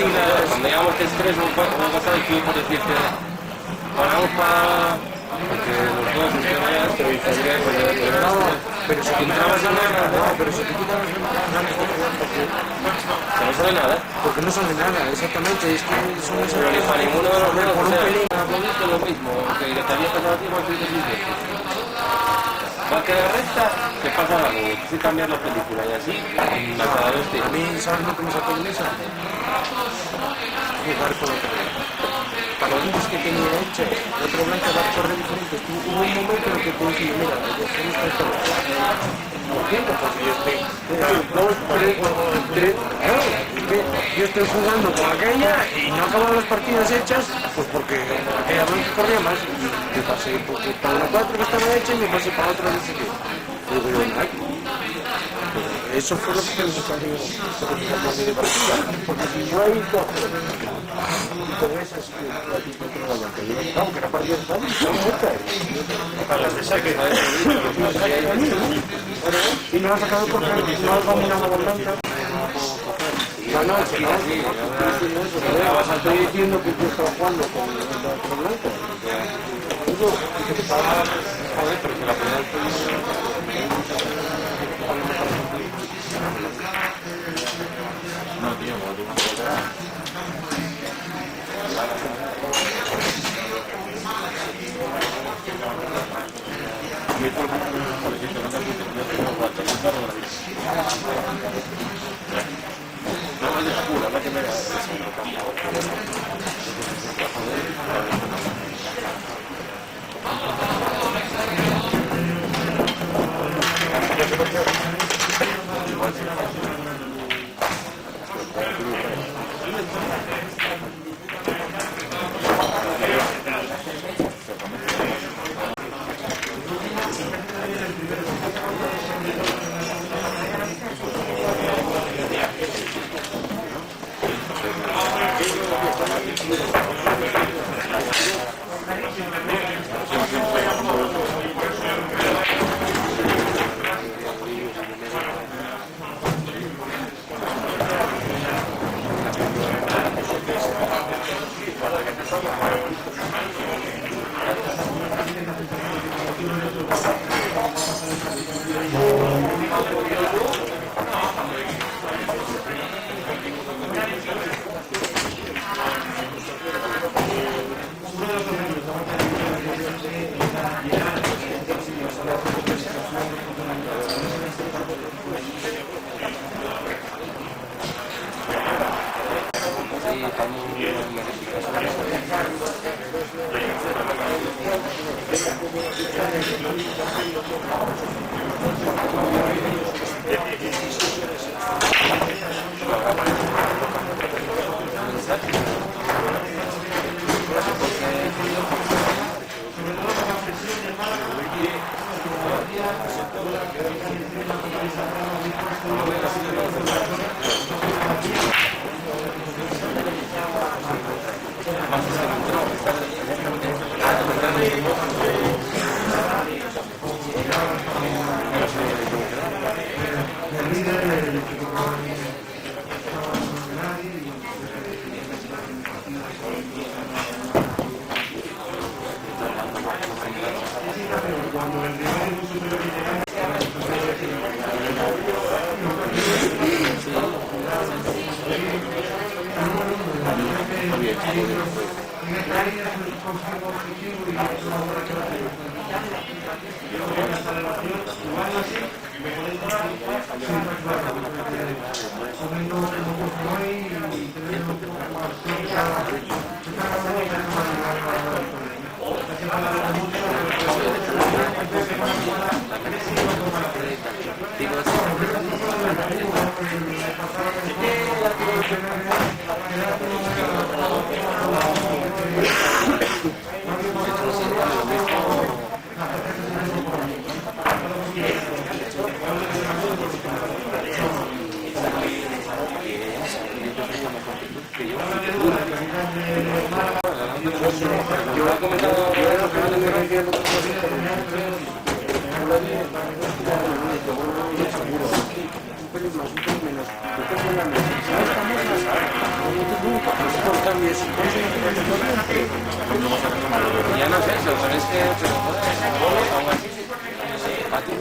cuando llegamos de estrés, no pasaba el tiempo por decirte, paramos para... Porque los dos funcionarios, pero pero si te quitas las ganas, pero si te quitas las ganas de jugar, no sale nada. porque no sale nada, exactamente, es que son esas Pero ni para ninguno de los dos, por un pelín. es lo mismo, que te había pasado a ti igual que te dices. Va a quedar recta, te pasa algo, si cambias la película y así, a cada dos A mí, ¿sabes lo que me sacó de esa? Jugar con otro. Para los vídeos que tenía hecho, otro blanco va a correr diferente. Hubo un momento en que te dije, mira, ya hacemos esto. ¿Por qué? Porque yo estoy... Yo estoy jugando con aquella y no acaban las partidas hechas, pues porque aquella blanca corría más. Me pasé para la 4 que estaba hecha y me pasé para otra no sé qué. Digo yo, eso fue lo que nos salió de partida, porque si yo ahí cojo y con esas que controlaban, que yo estaba, que era partida de tal, son muertas. Para las de saque, y no ha sacado porque no ha dominado la blanca. No, estoy diciendo que yo estaba jugando con el otro blanco. Joder, pero que la primera no, tío, nunca, pues por cambio de situación que no te corriente. Ya no sé, ¿sabes qué? Pero aún así, patio.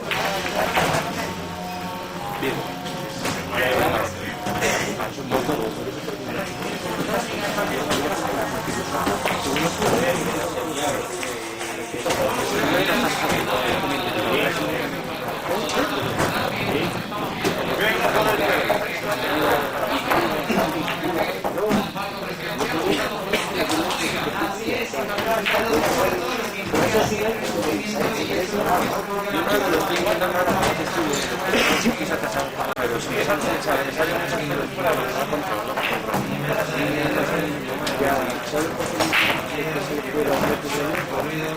Bien. Pero si es necesario mucho dinero para la control, Ya, ¿sabes por qué no se puede hacer porque no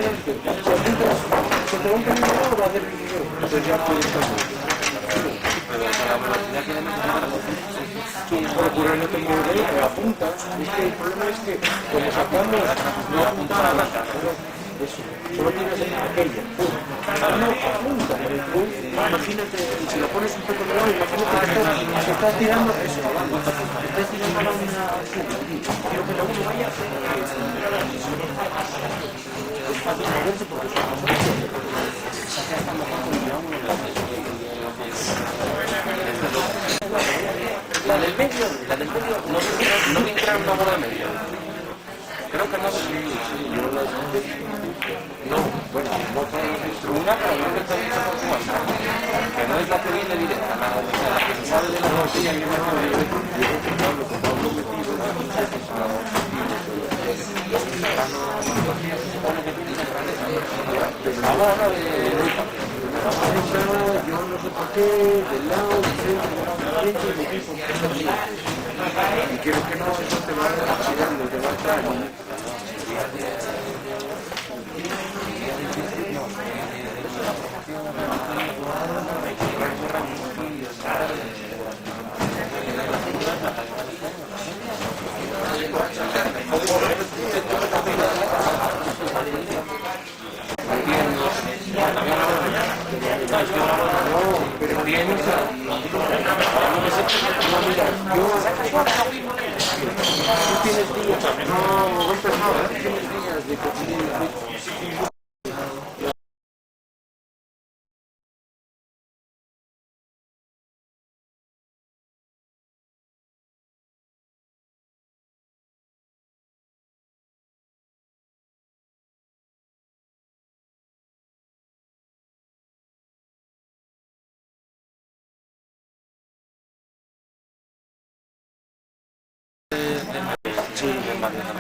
se te va a un dinero, va a hacer dinero. Entonces ya puedes hacer. pero la velocidad que le Procura no te mueves, apunta. Es que el problema es que cuando sacamos no apunta a la mata. Eso, solo tienes en aquella. No apunta. Imagínate, si lo pones un poco de lado, imagínate que se está tirando eso, abajo. Estás tirando la una azul. Quiero que la uno vaya. Es fácil moverse porque son La del medio no me entra una bola de medio. Creo que no sé. no, bueno, Una, pero no me está diciendo cómo está. Que no es la que viene directa, la que sale de la botella y me ahora yo no sé por qué, del lado, del centro, del equipo, y creo que no, eso te va a oxidando, te va a estar. Pero bien, tú tienes días, no rompes nada, tienes días de que sí, me parece.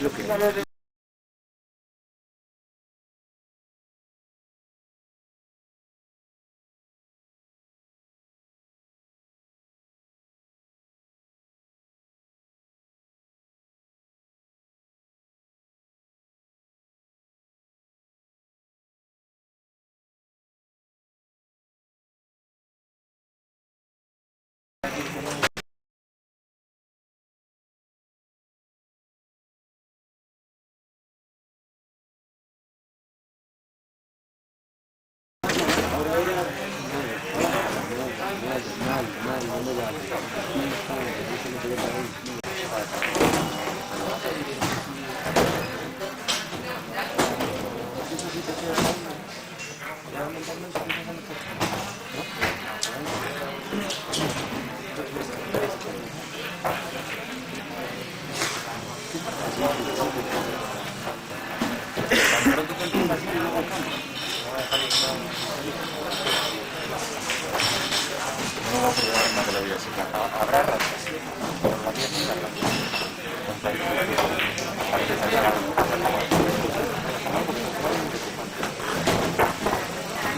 lo que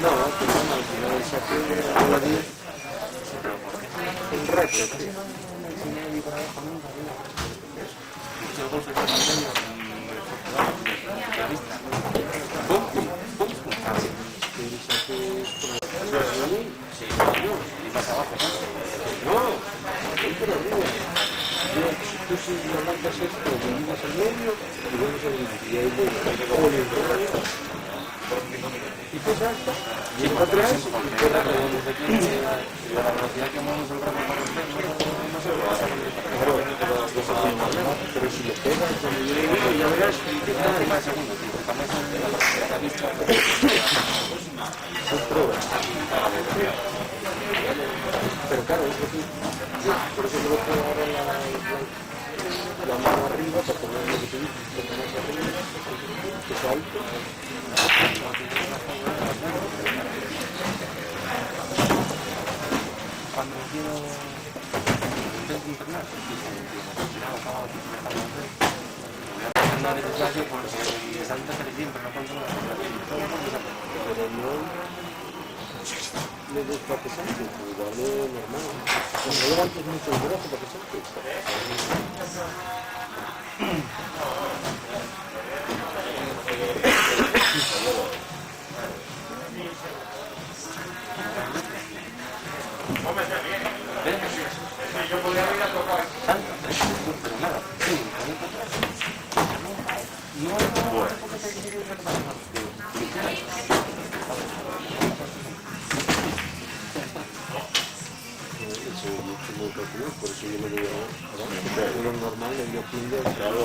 no, pero bueno, al final se aprende a la 10 un reto. Y más abajo. Tú si levantas esto, divides el medio y vuelves a dividir. Y ahí voy, y pesa esto, y encuentras y queda la velocidad que mueves el rato para usted no se va a hacer. pero si le pegas, cuando yo digo, ya verás, que está en más segundos, también son de la vista. son pruebas. Pero claro, es lo que yo, por eso me lo pongo ahora la mano arriba para poner lo que te dices, para poner arriba, que es alto. Cuando quiero entrenar, no es necesario porque salta siempre, no controla. Pero no le gusta que salte, igual es normal. Cuando levantes mucho el brazo para que salte. Yo podría ir a tocar. Pero nada, no es bueno. Por eso yo me digo, lo normal, el yo pingo, claro,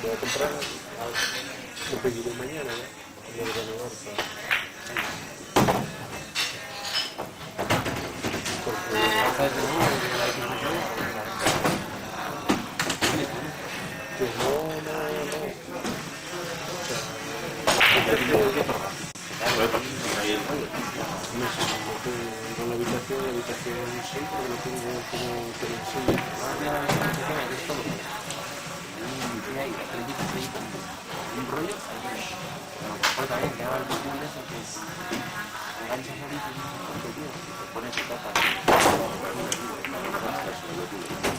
voy a comprar, lo pediré mañana, ¿no? El ordenador con la habitación sí, porque lo tengo como conexión. Un rollo, pues también que haga el botón de eso, que enganchas ahorita y te pones tu tapa.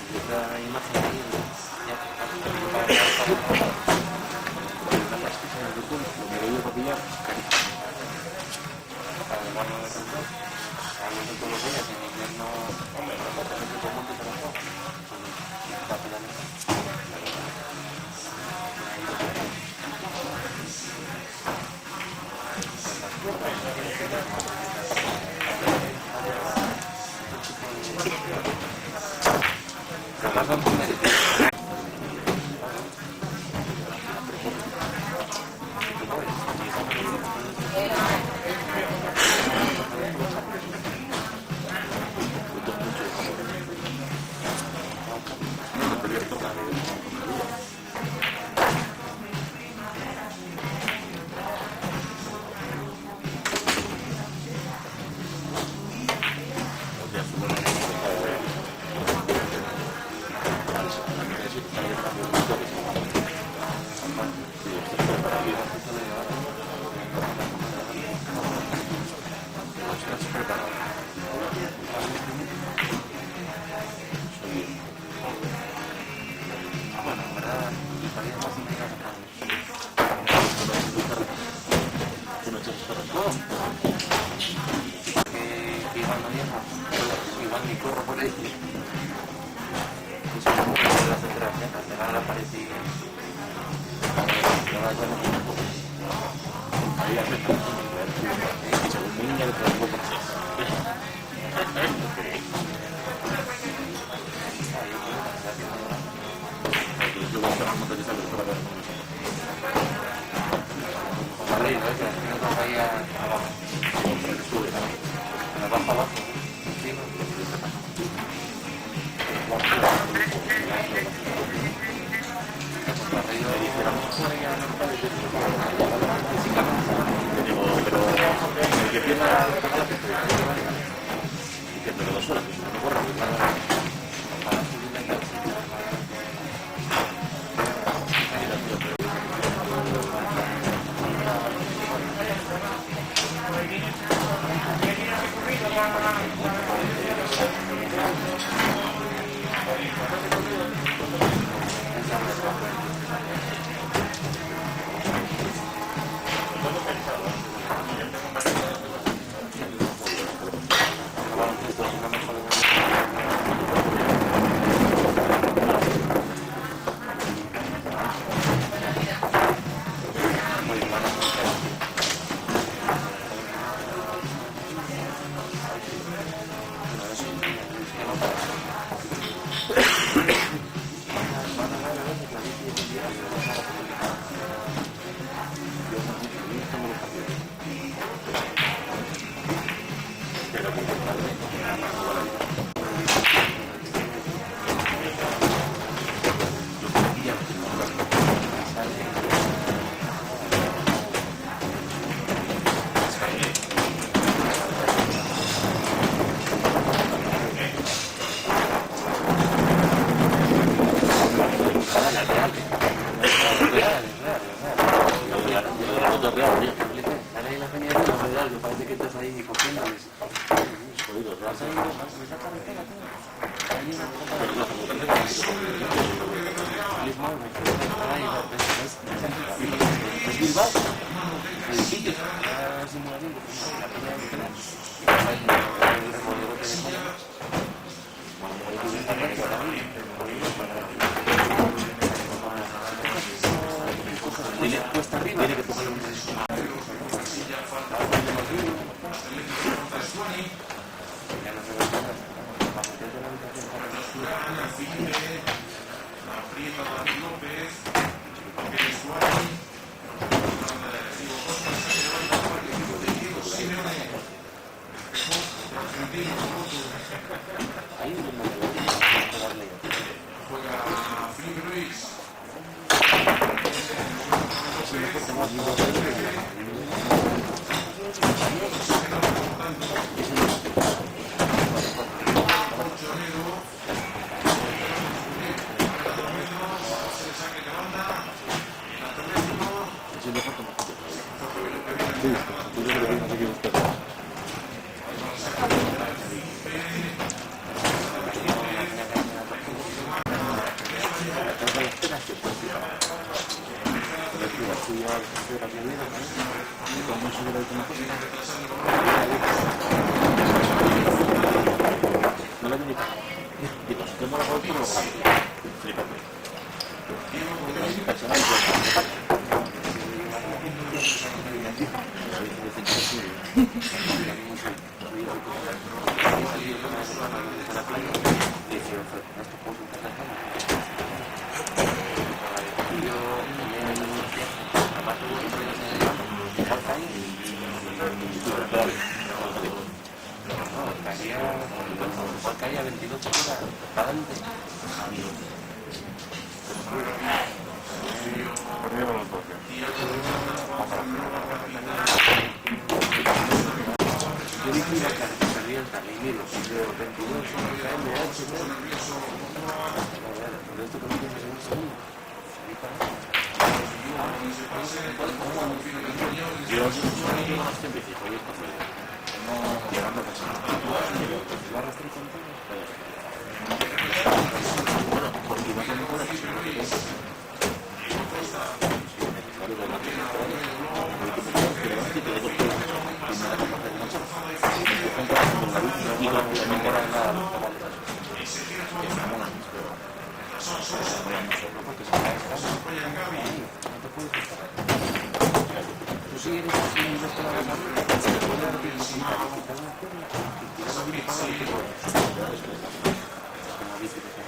Y esta imagen ahí, ya te la pastilla de YouTube, lo que yo para pillar, carísimo. Para el barrio de Santo, hago eso todos los días, en invierno, hombre, no pasa que te montes a las cosas. Está finalmente. vieja, igual ni corro por ahí. Y se me ocurre las otras cejas, pegar a la pared y... Ahí hace tanto y según mi niña le pongo por seis. Yo voy a estar montando esa luz para ver. Vale, no es que no vaya abajo. Sube, me baja abajo. Encima. Pero el que pierda la y que me lo dos horas, no corra, para subir la casa. era nada porque se cae no te puedes gustar. Tú si eres así y no te la vas a hacer, te puedes dar una cosita, te quitas una pierna y tiras la bici para adelante y por una bici que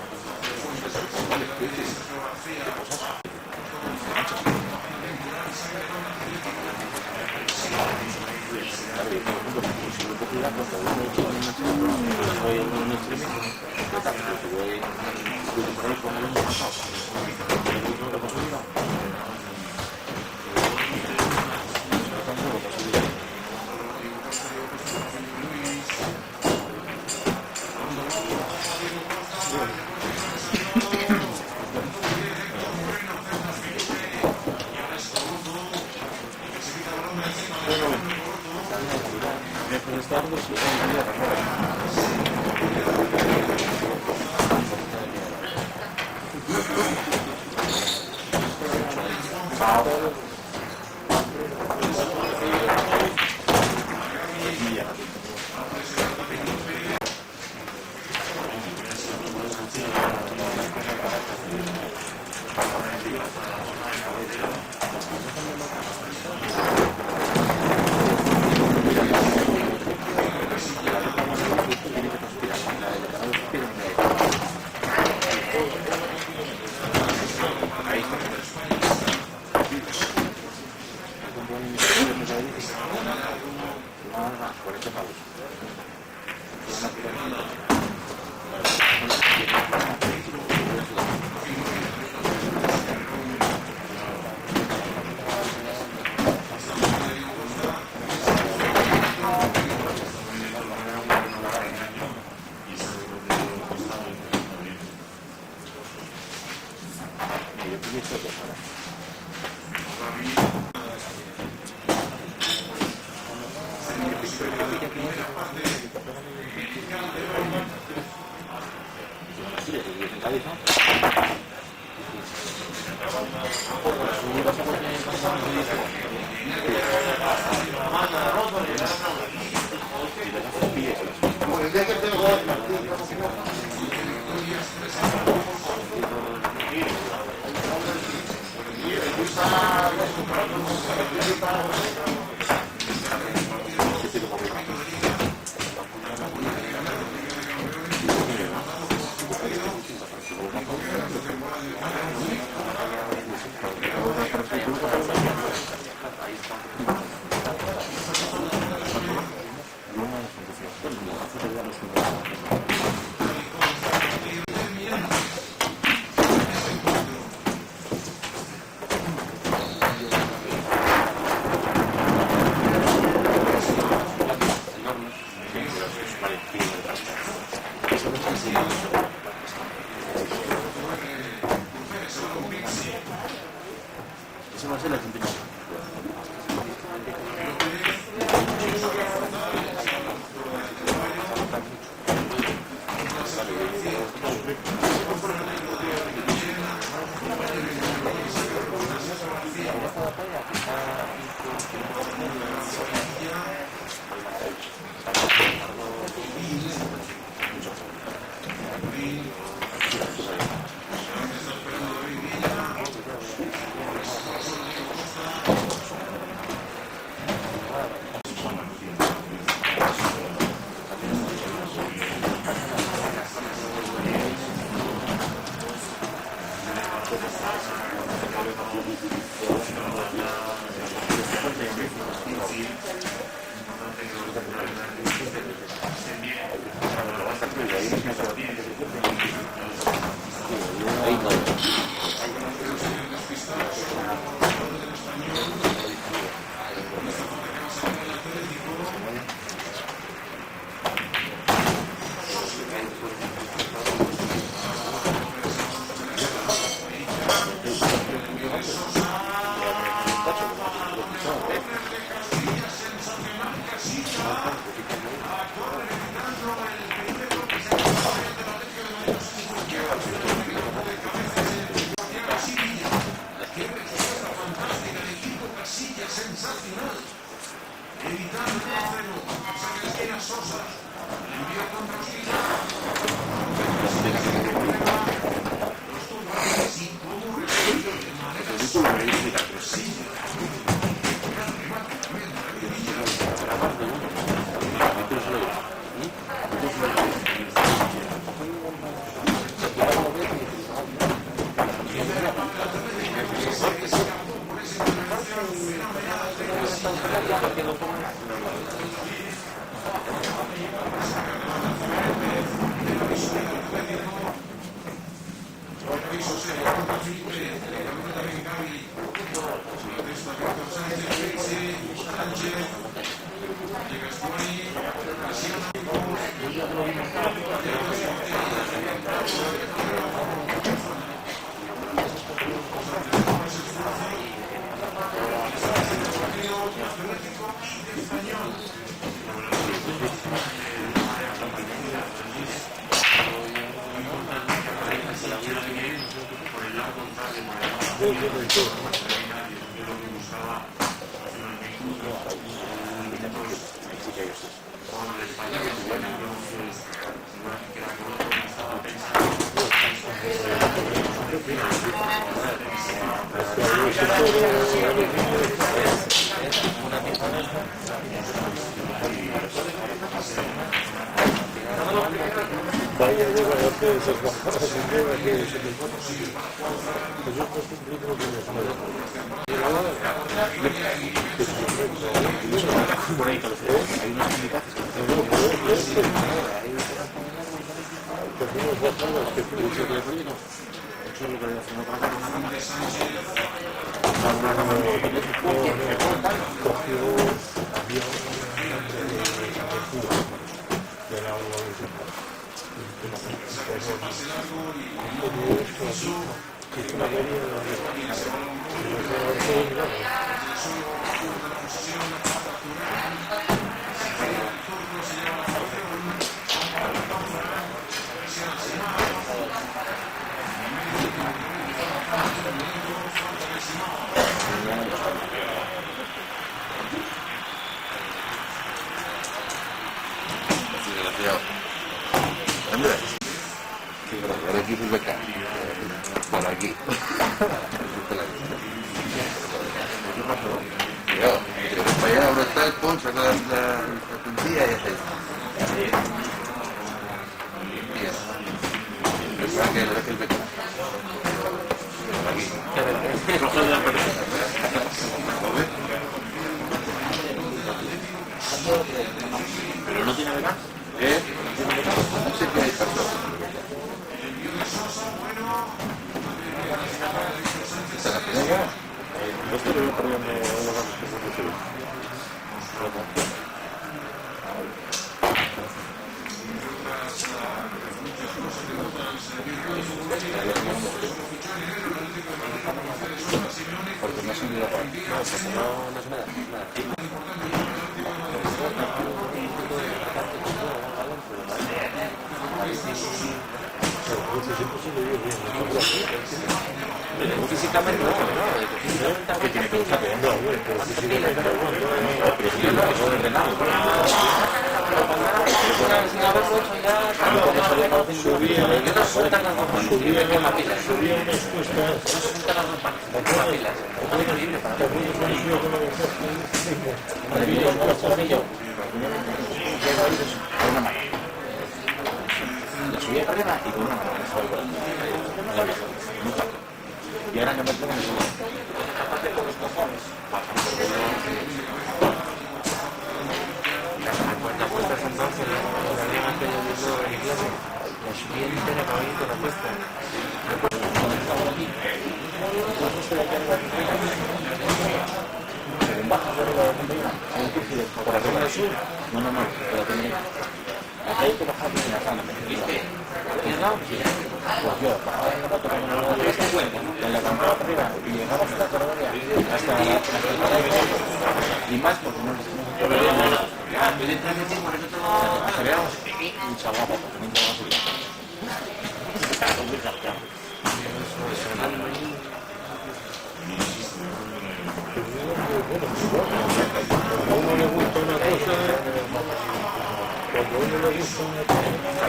cuando uno le gusta una cosa,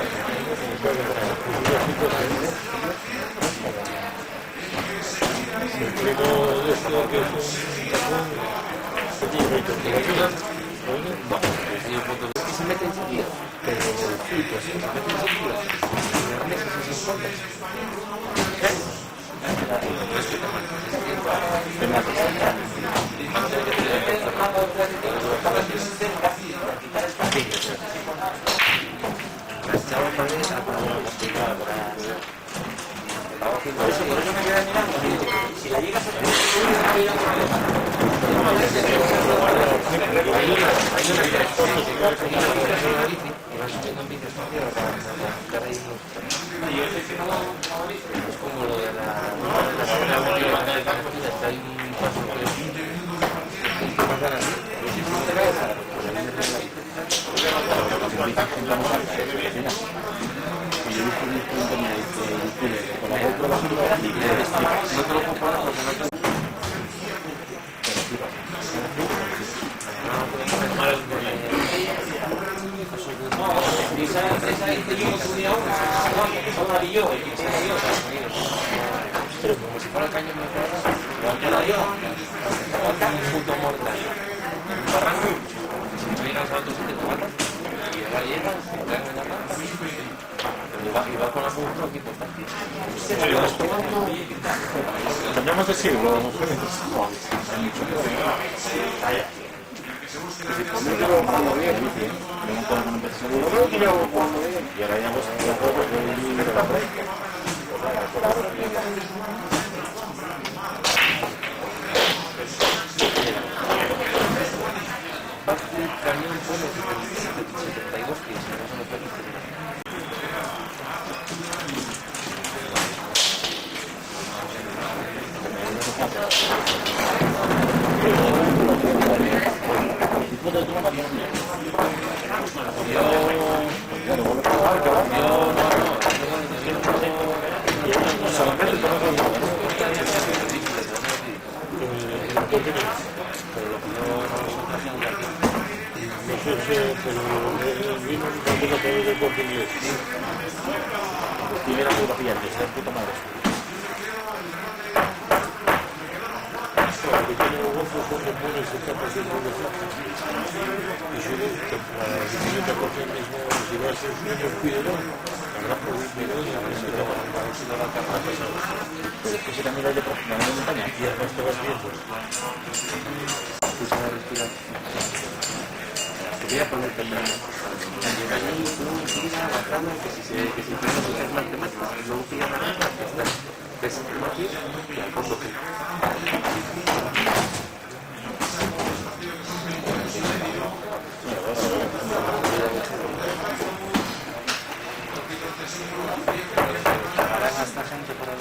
el primo de esto que es un pequeño temperatura, Es que se mete enseguida. Pero sí, pues sí, se mete enseguida. Y las mesas y sus fondos. Por eso me quedé mirando. Si la llegas a tener como lo de la pero como si fuera el caño de la yo, punto mortal. Un barranco, si no llegas a otro sitio te matas, y ahora llegas, te caen en la mano, y vas con la punta aquí por aquí. cambiamos de siglo, y ahora ya Vas el cañón pone 72 pies, no son los platos que tiene. primera fotografía, que sea puta madre. Porque tiene un gozo cuando pones etapas de progresión. Y si la bicicleta coge el mismo, si va a ser un cuidador, habrá por un cuidador y a ver si lo va a cargar pesado. Pero es que si también hay de montaña. Y además te vas viendo. Pulsa la respiración. Te voy a poner también. Allí tú tira la trama que si puedes hacer matemáticas, luego tira la trama que está ves aquí y al fondo que. ¿Harán a esta gente para el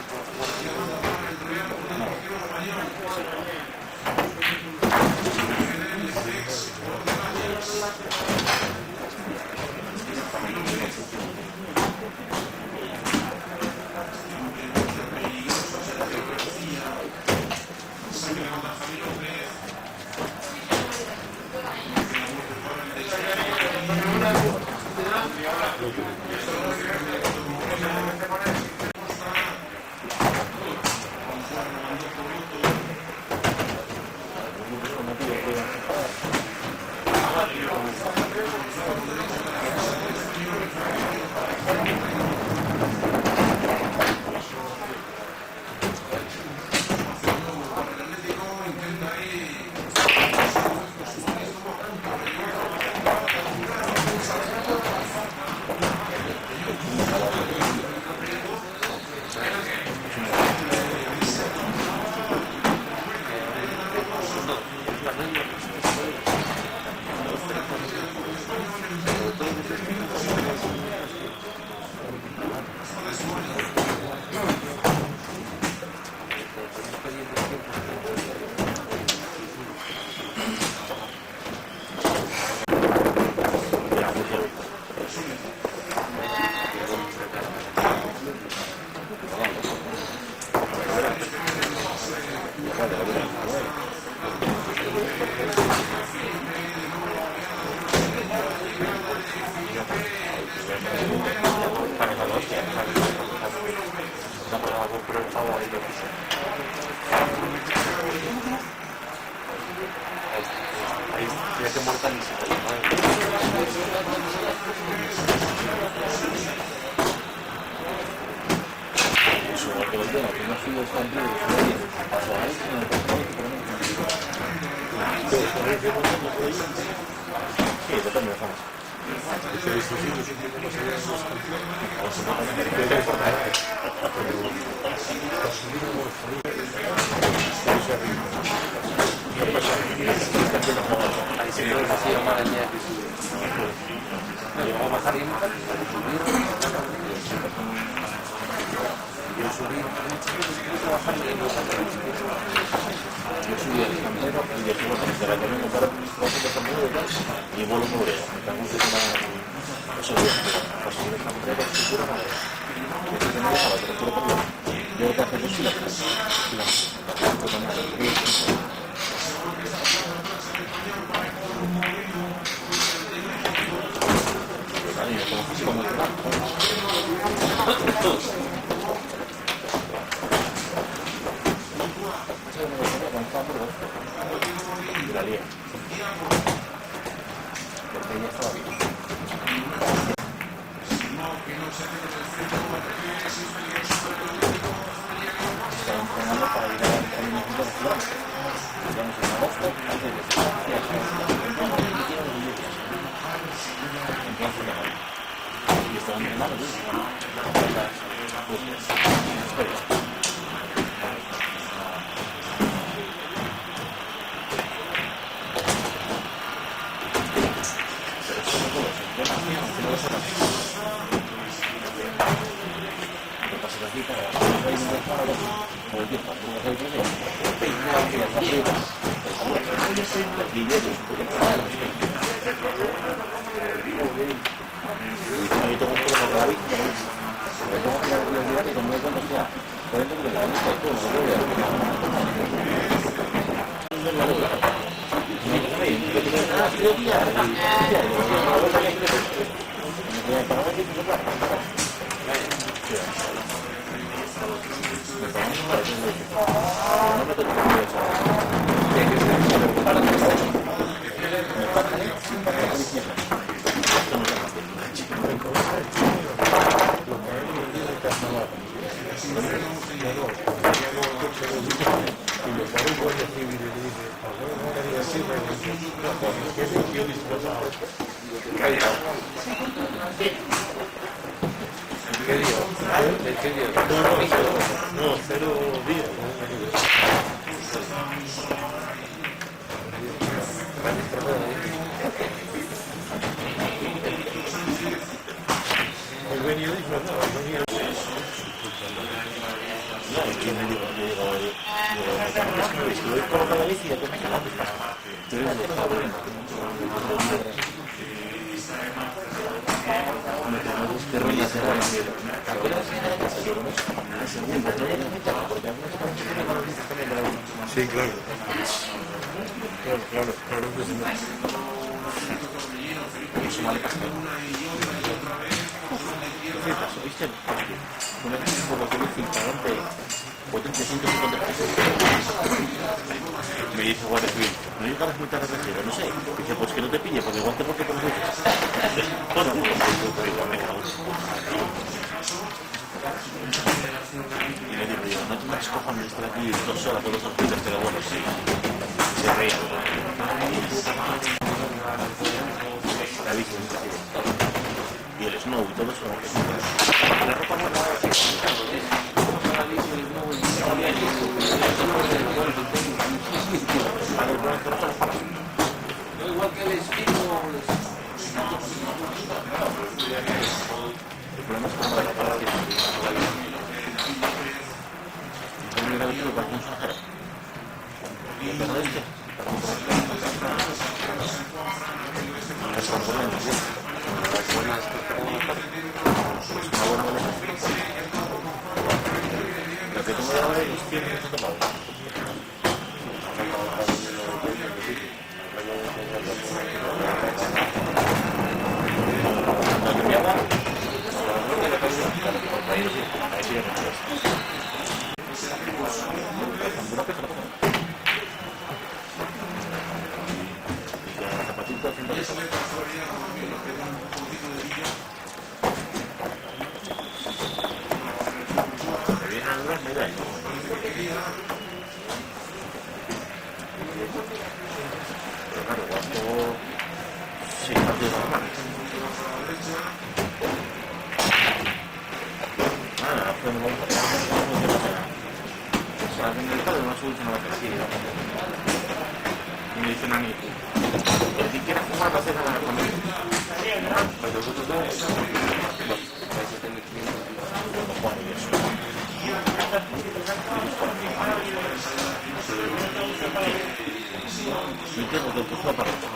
Para la hostia, para comprar el pavo ahí lo que sea. Ahí ya te mortaliza, Eso es lo que lo tengo, que no ha sido expandido, pasó ahí, sino que sí, depende de la fama. ahí se puede hacer una araña que sube. Llegamos a bajar y subir. Yo subí, bajar y no saltar. Yo subí al camionero y de subo de la camioneta para el camionero y tal, y vuelo por oreja. Me cago en eso es para subir el camionero, si puro madre. Y eso que no dejaba, te lo juro por Dios. Yo lo que hago es subir y la lié. Porque ella estaba bien. Estaba entrenando para ir a la eliminación de los kilómetros. Digamos en agosto, antes de que entonces y estaba entrenando, Sí, claro. Claro que sí. Eso vale pastel. ¿Viste? Una vez por lo que dice el pagante potente 150 pesos. Me dice Guardia Civil, no llegarás muy tarde recibo, no sé. Dice, pues que no te pille, porque igual te porque por los dices. Bueno, me cago. Y le digo yo, no te me cojones de estar aquí 2 horas todos los días, pero bueno, sí. Se reía. La bici, y el snow y todo eso. La ropa buena igual que el espino. el problema es que no la reparación. Yo me hubiera venido para un Sahara. ¿Y el perro este? Es un problema, ¿sí? Las buenas que tengo una parte. Pues una buena boleta. Lo que tengo de ahora es 100 minutos de pago. esa idea. Pero claro, cuando 6 partidos normales. La opción de bomba en el estado no sube una vacía. Y me dicen a mí, pero si quieres jugar va a ser nada conmigo. Pues vosotros dos, vais a tener clientes. No juegan y eso. Y tengo que jugar para otro.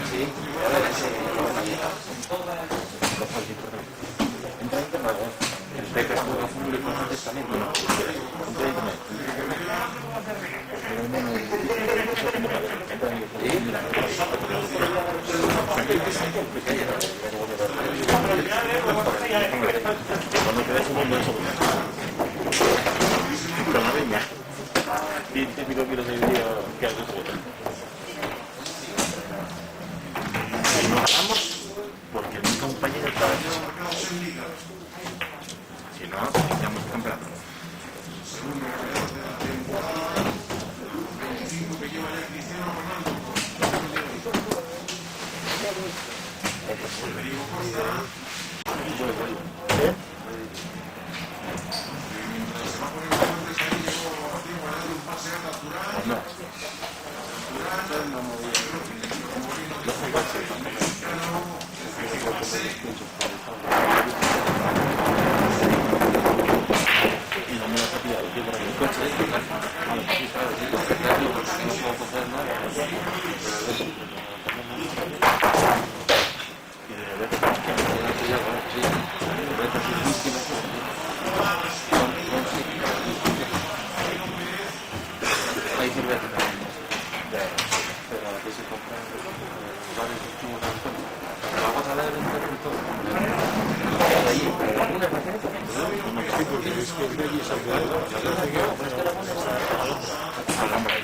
Sí, a ver, Entra internet. becas públicos antes también, ¿no? Entra internet. Cuando te des un mundo de eso, con la veña. 25 kilos de vida que haces otra. Y no ganamos porque mi compañero está hecho. Si no, iniciamos el campeonato. Hay cerveza también, pero aquí se compran varios últimos descuentos. Pero vamos a ver en todo. Ahí, alguna receta. Sí, porque es que de allí sale Alhambra.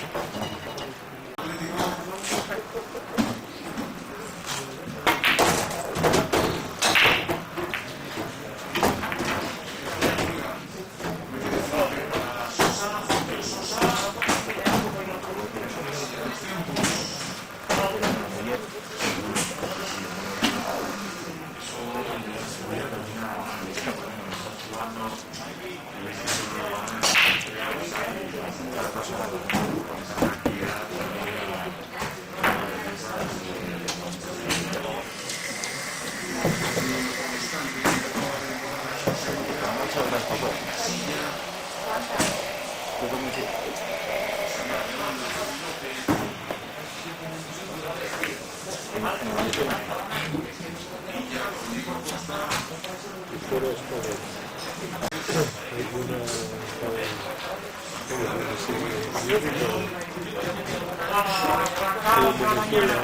Venezuela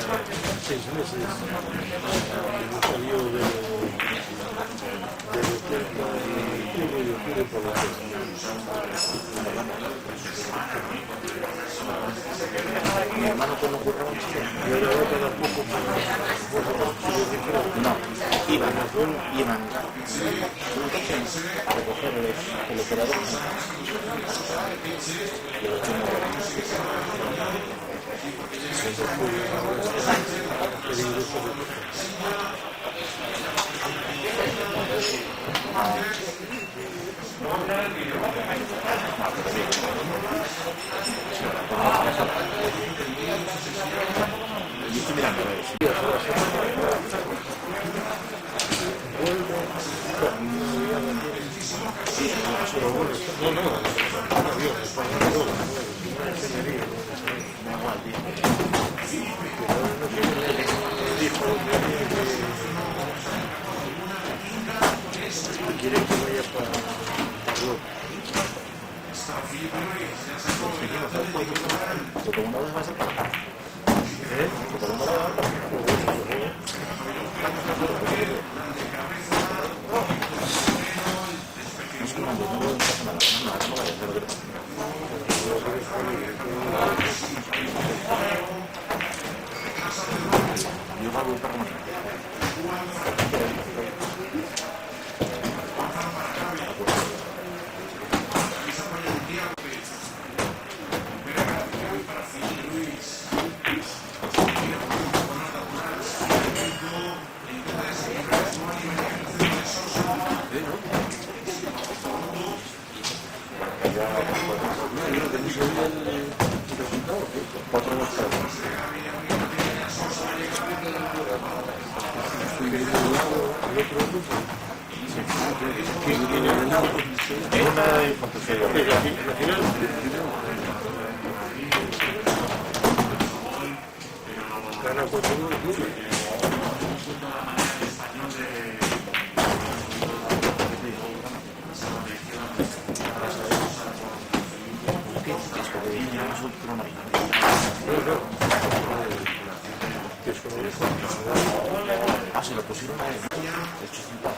6 meses, salió de octubre por la fecha. Mi hermano cuando ocurrió en Chile. Y ahora va cada poco No, iban a recoger el operador y los chumos. Y estoy mirando a ver si quiere que vaya para porque una vez va a ser para acá. Yo voy a volver para 4 2 3 es una infantil. Gana 4-1. Ah, se lo pusieron a él. Hecho cinta.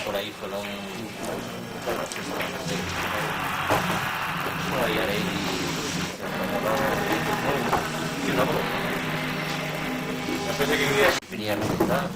Por ahí fueron venía a visitar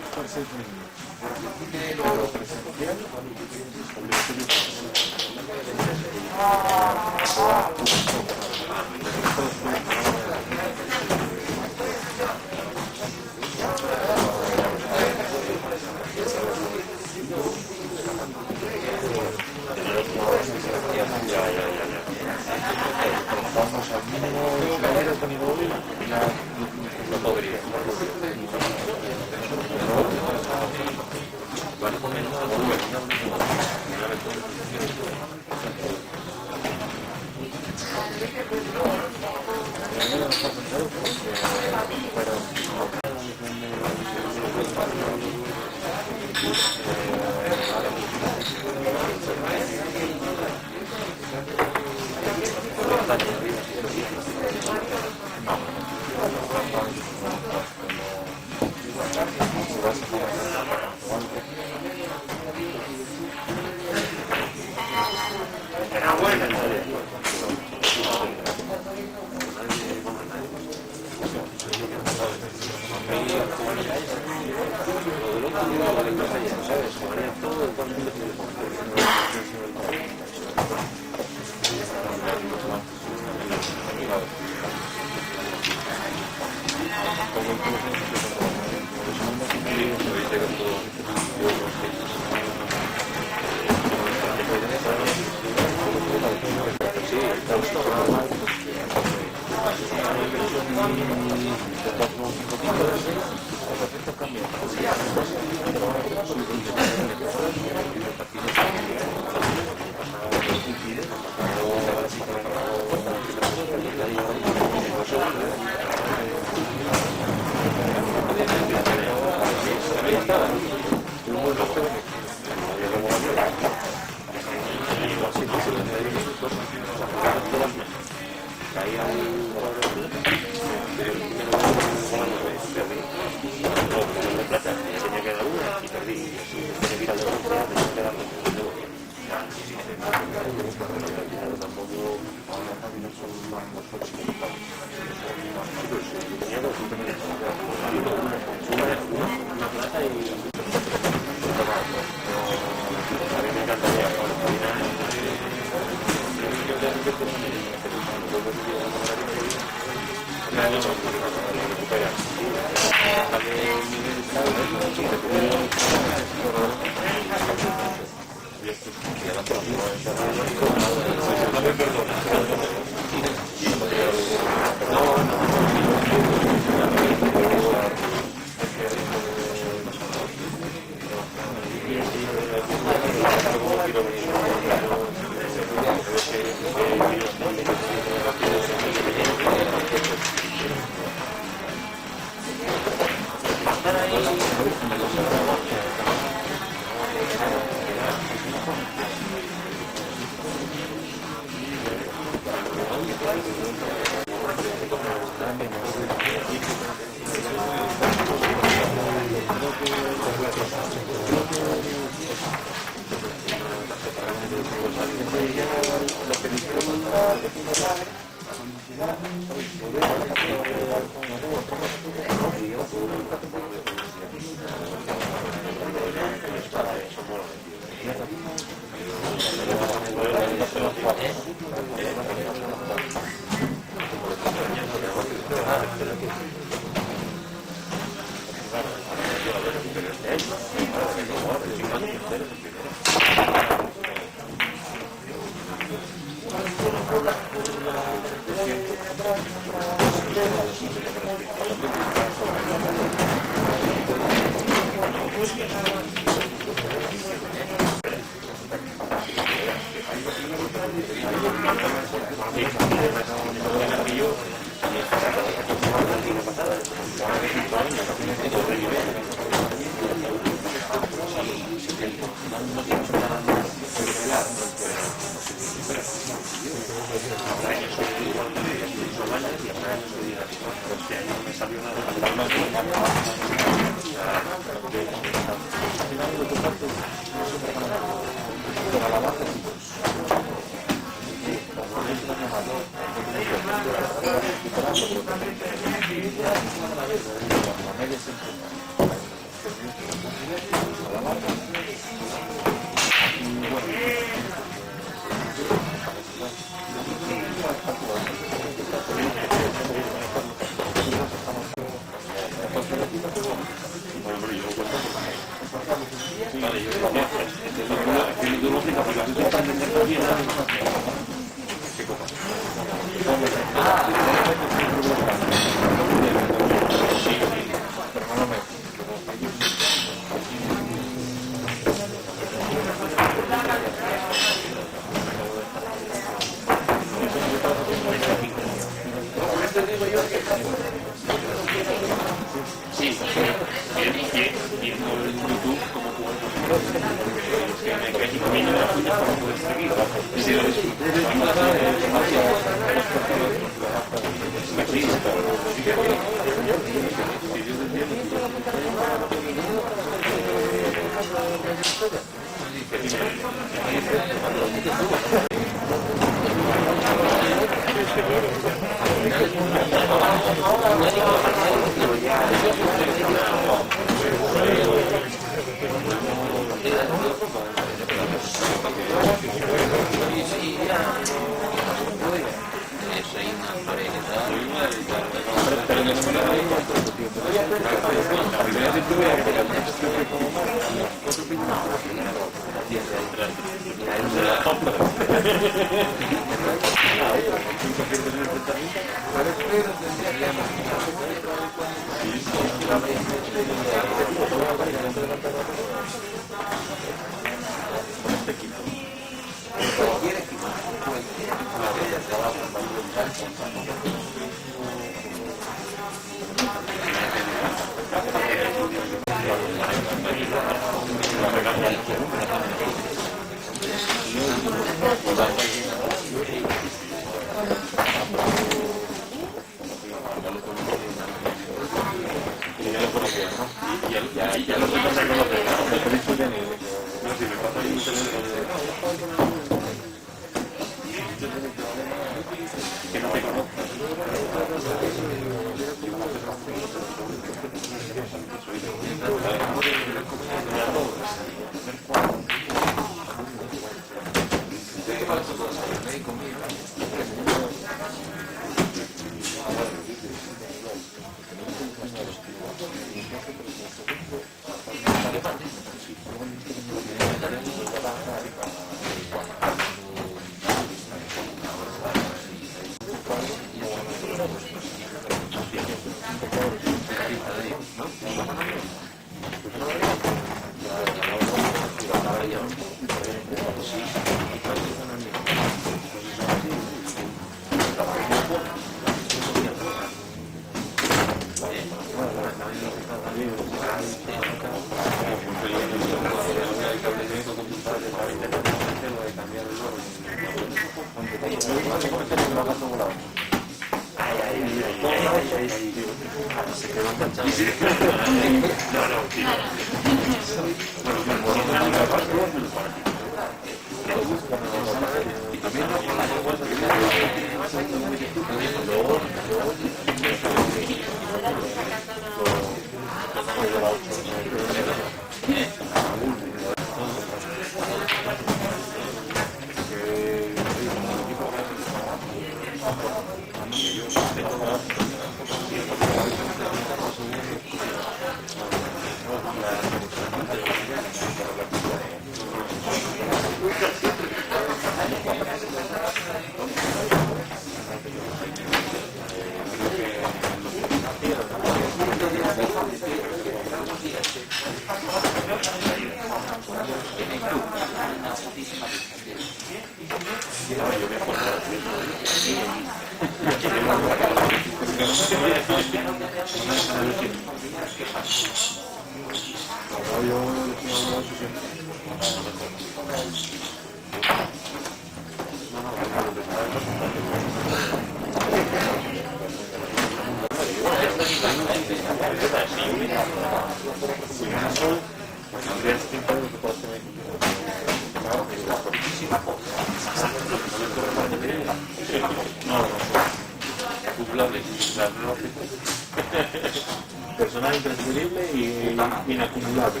Personal intransferible y inacumulable.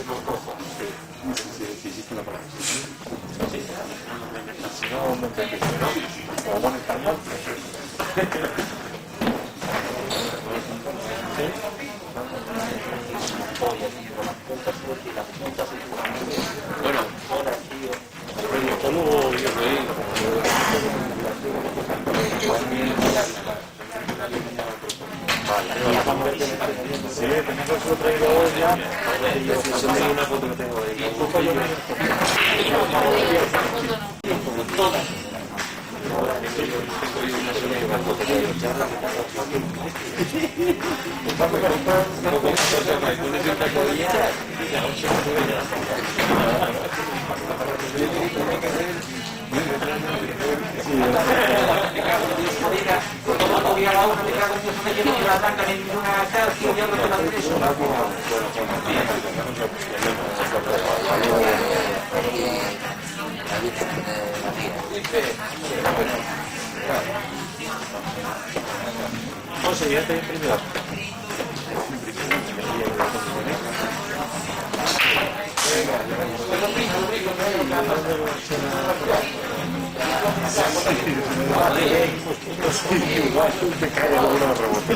Si existe una palabra. Si no, no entendí. O van a estar mal. Bueno, Hasta luego, yo Sí, tenemos que lo traigo hoy ya. Yo tengo una foto que tengo ahí. José, ya te he imprimido. Igual te cae alguna rebota.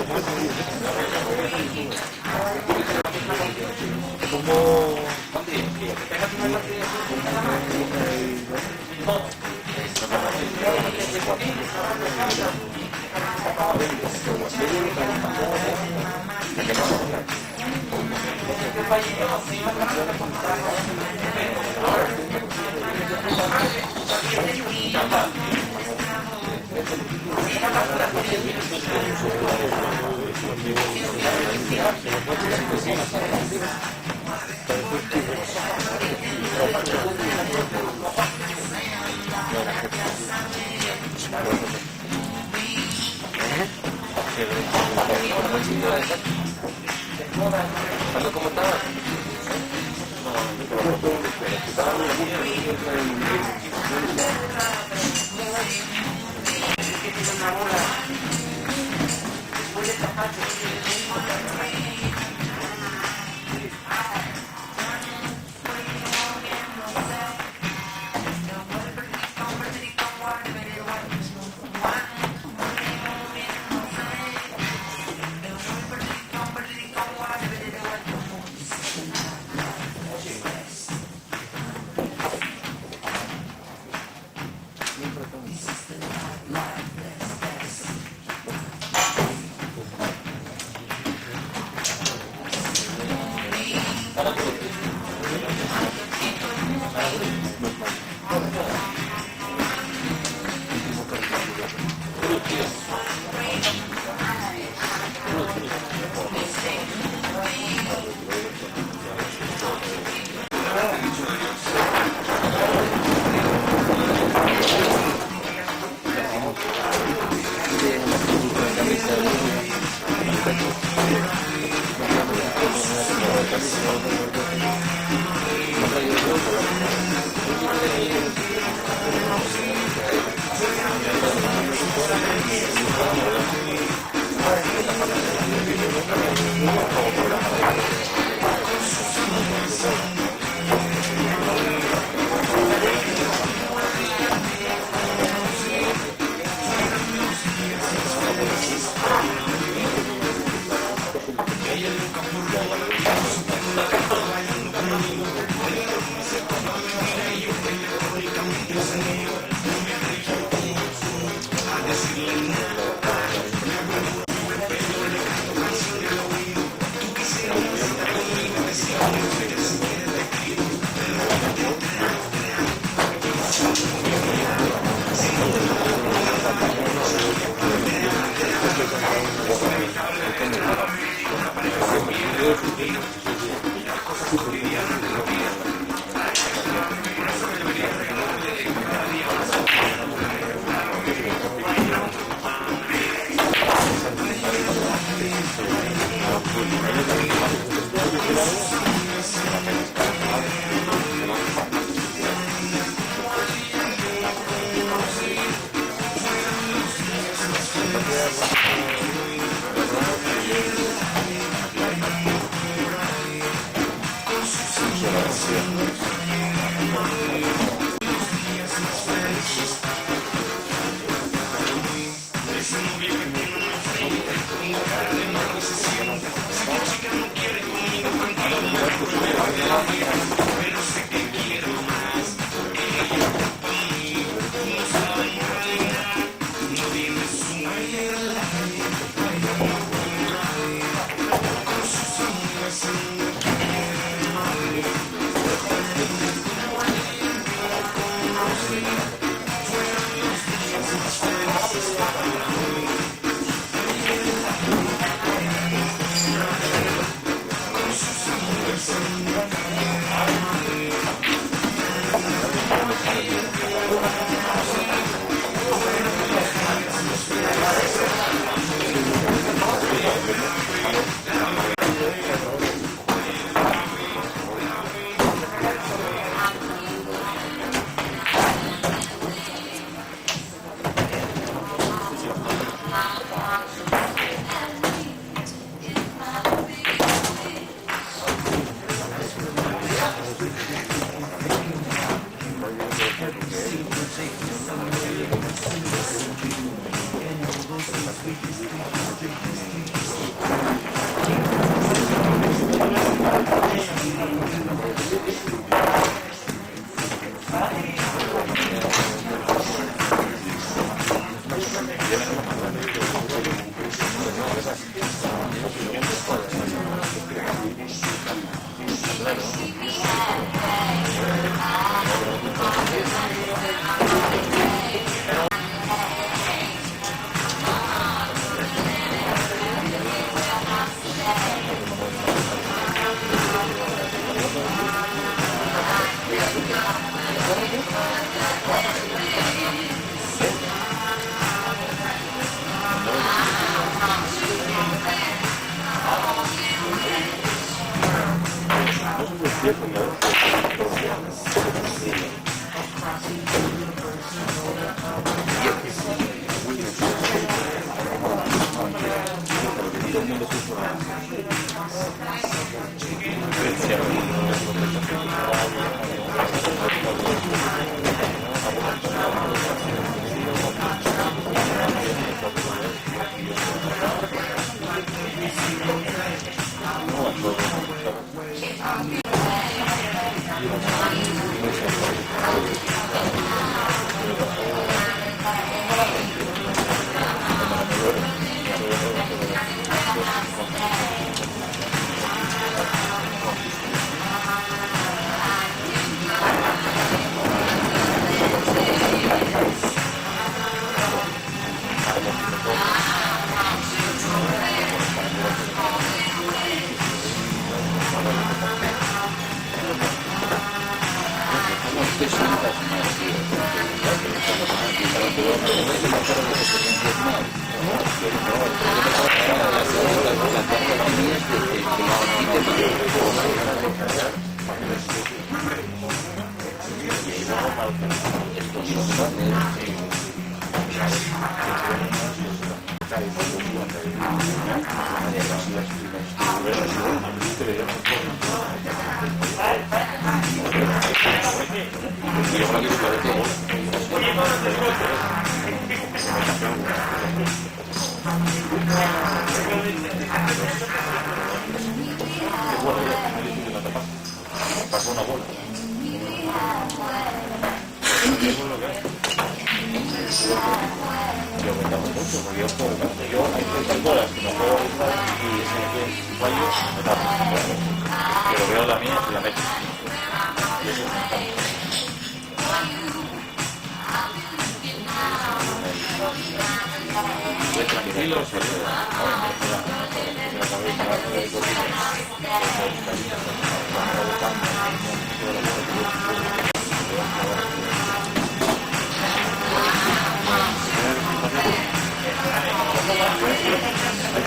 tranquilo,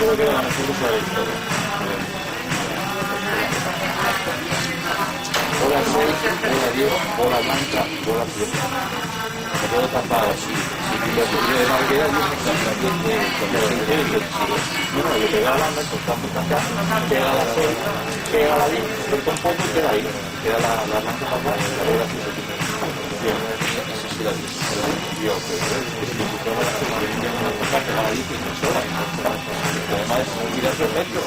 creo que la mejor cosa de la historia. Bola 6, bola 10, bola blanca, bola 7. Se puede tapar así. Si lo que de Marquera, yo me encanta bueno, le pega la banda, cortamos acá, pega la 6, pega la 10, corta un poco y queda ahí. Queda la blanca para acá, la bola 7. Esa sí la 10. Yo creo que si tú tomas la 10 y no sola. Además, mira su efecto.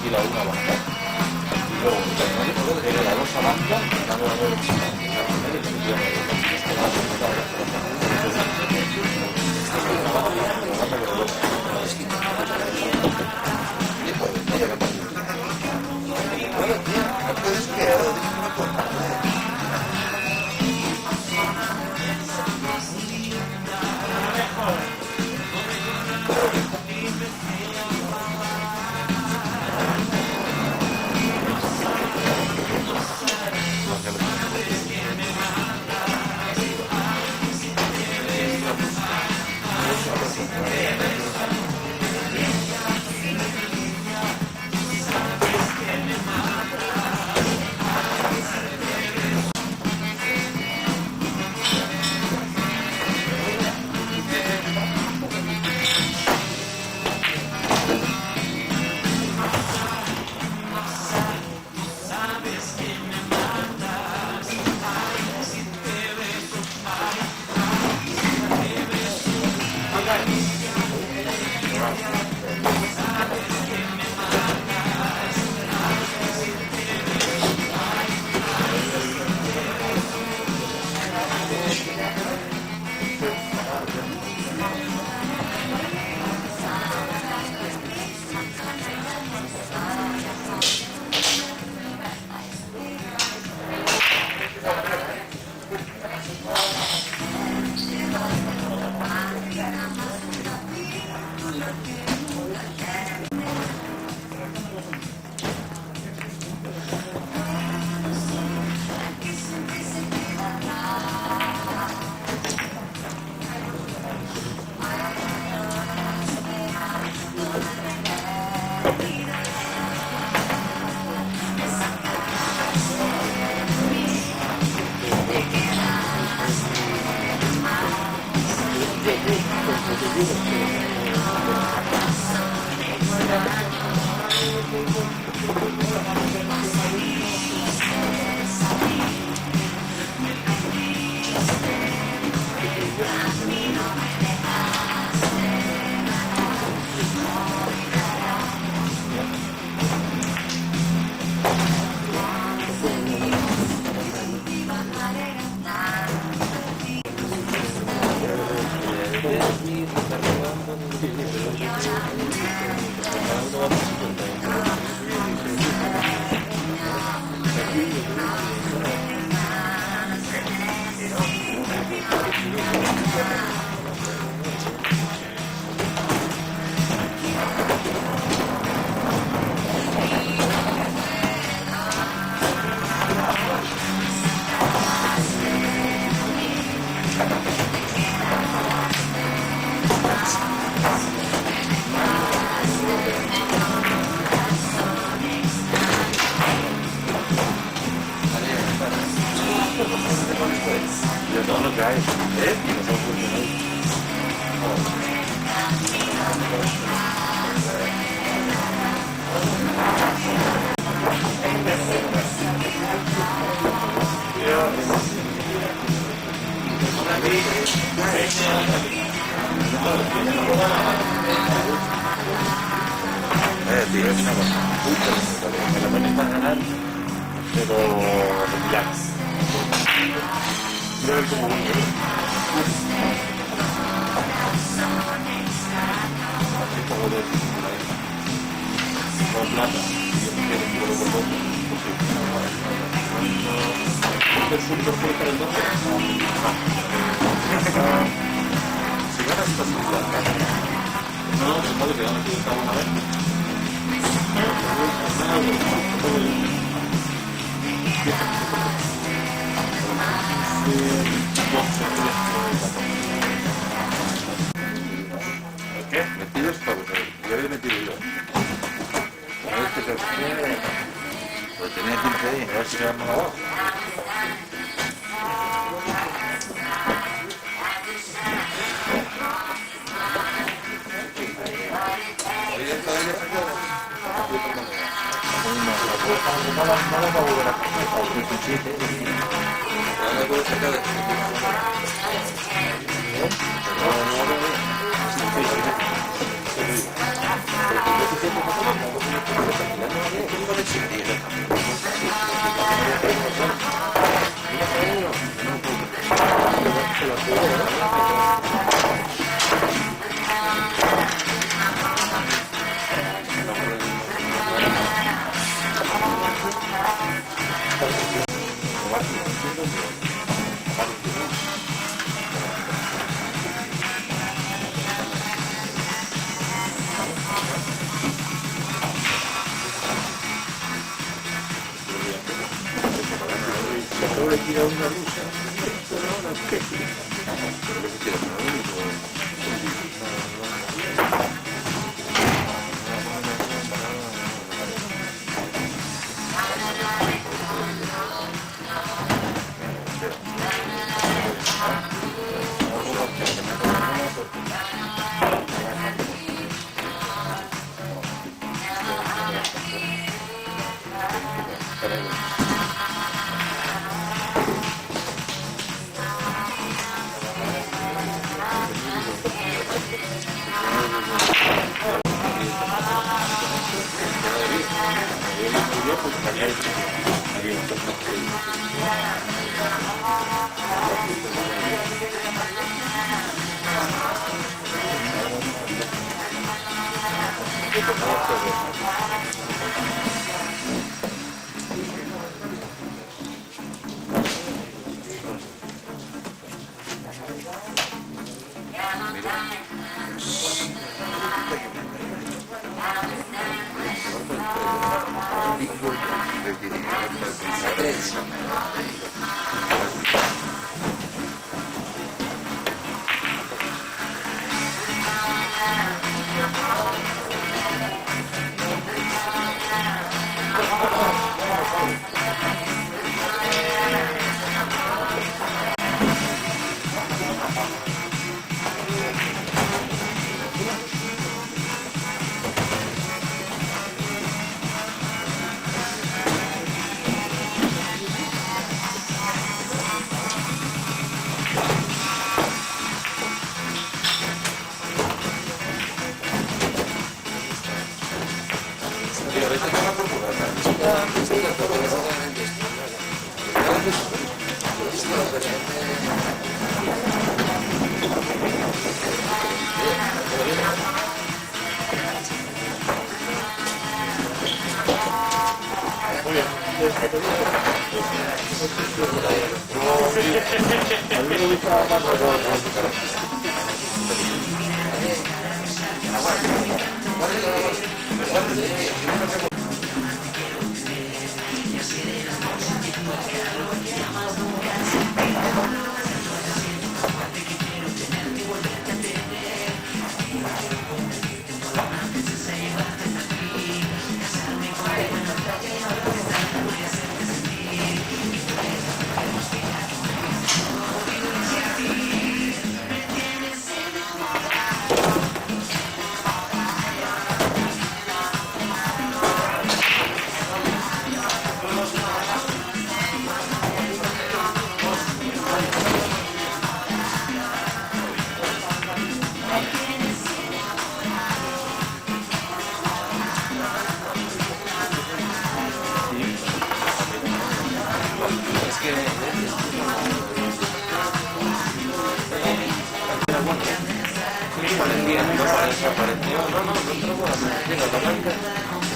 Y la una banda. Y luego la dos banda, tío, es una cosa. Me lo pones para ganar, pero relax. Mira el como un así como de con plata, y yo me quedo un poco con el fútbol fue para el 12. Si ganas estás en la no, se puede quedar aquí de cada una vez. ¿Qué? Metidos todos, yo había metido yo. A ver qué se hace. Pues tenía 15 ahí, a ver si quedamos abajo.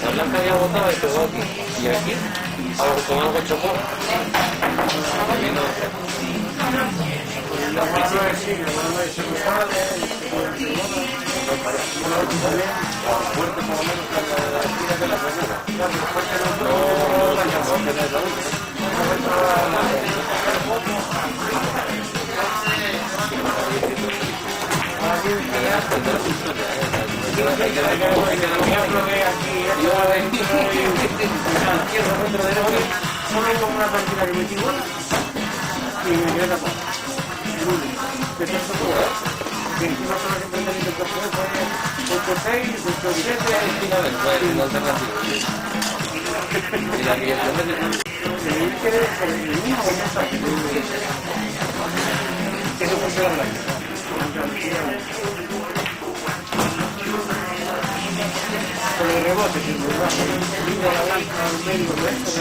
La blanca había botado y pegó aquí. Y aquí, algo con algo chocó. Fuerte por lo menos que la esquina de la primera. Solo una partida que metí gol y me quedé tapado. Que esto es todo. Que encima solo que pretendí que fue 8-6, 8-7. Y la que El mismo mensaje que eso fue la blanca. Con el rebote, que vino la blanca al medio de esto,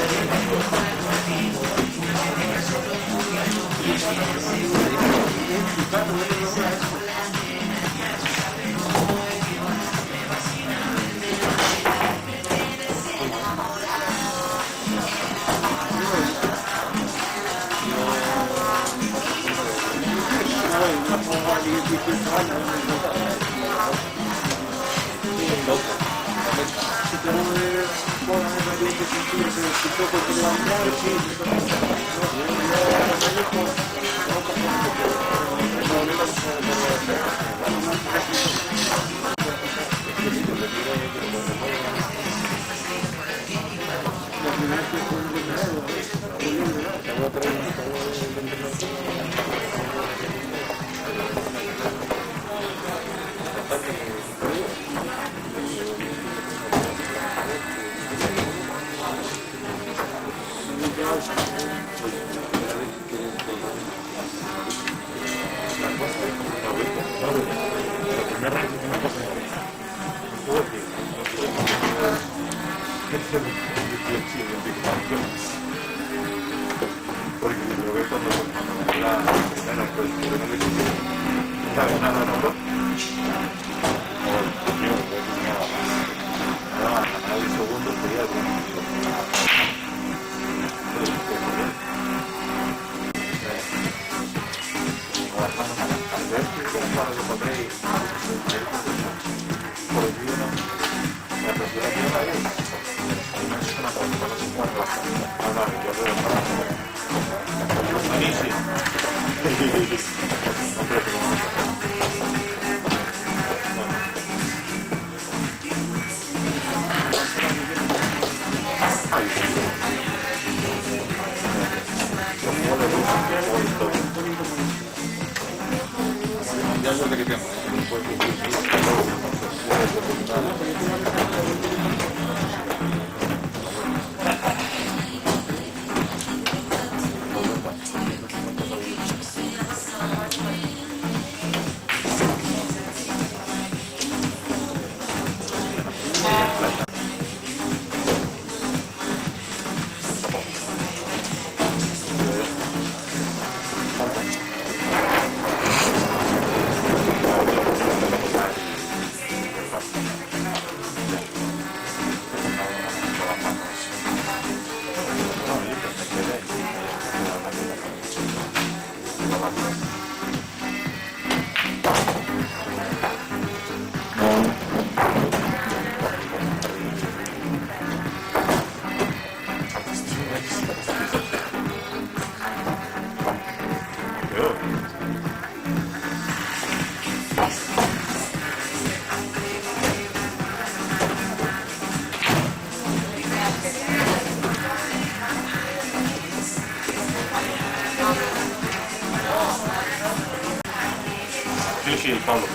Sí, Pablo.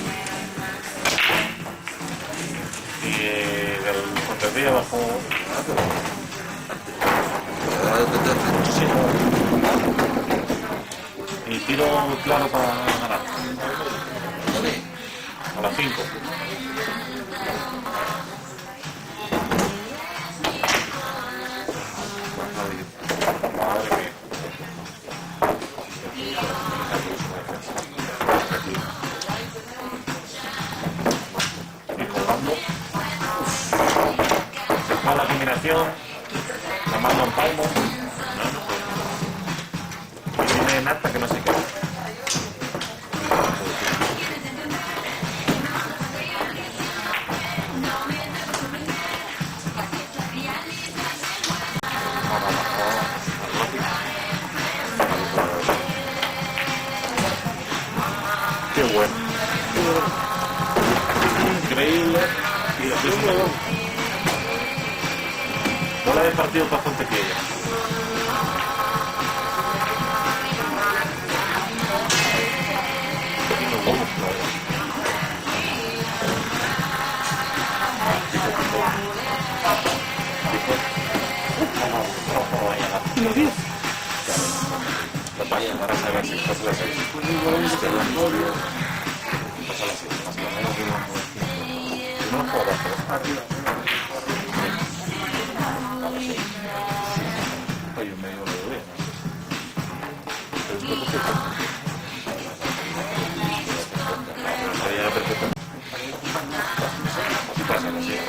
Y del Pontevedra bajó. Sí. Y tiro claro para ganar. A las 5. Y cobramos mala combinación, la manda un palmo, y viene en acta que no sé qué. Qué bueno. Increíble. Y lo mismo. Bola de partido para Fontequilla. La vaya para saber si pasa la serie. Pasa la serie. Más o menos no puedo arriba. Oye, medio lo veo. Pero esto no se pasa. Perfecto. Así pasa la serie.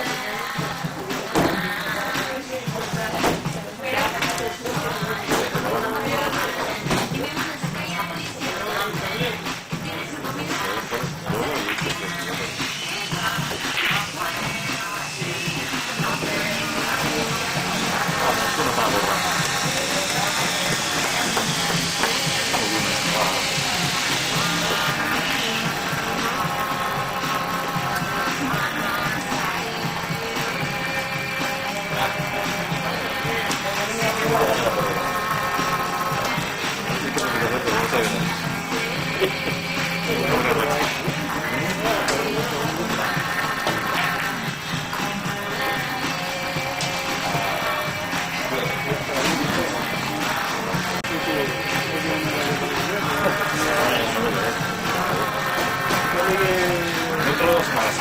Dentro de 2 semanas,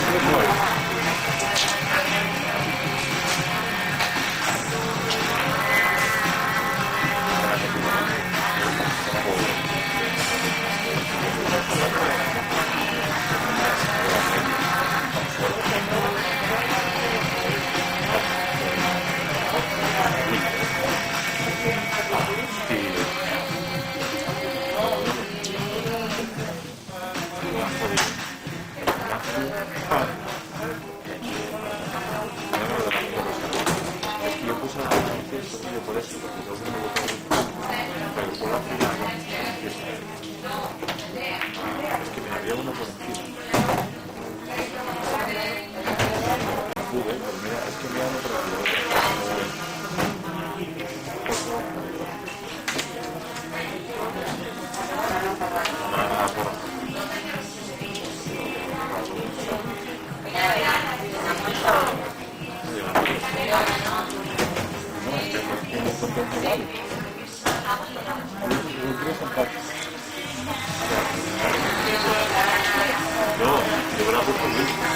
yo puse la noticia por eso, porque yo no lo pero por la final es que me había uno por encima. Pude, pero mira, es que me había uno por yo la puse en lista,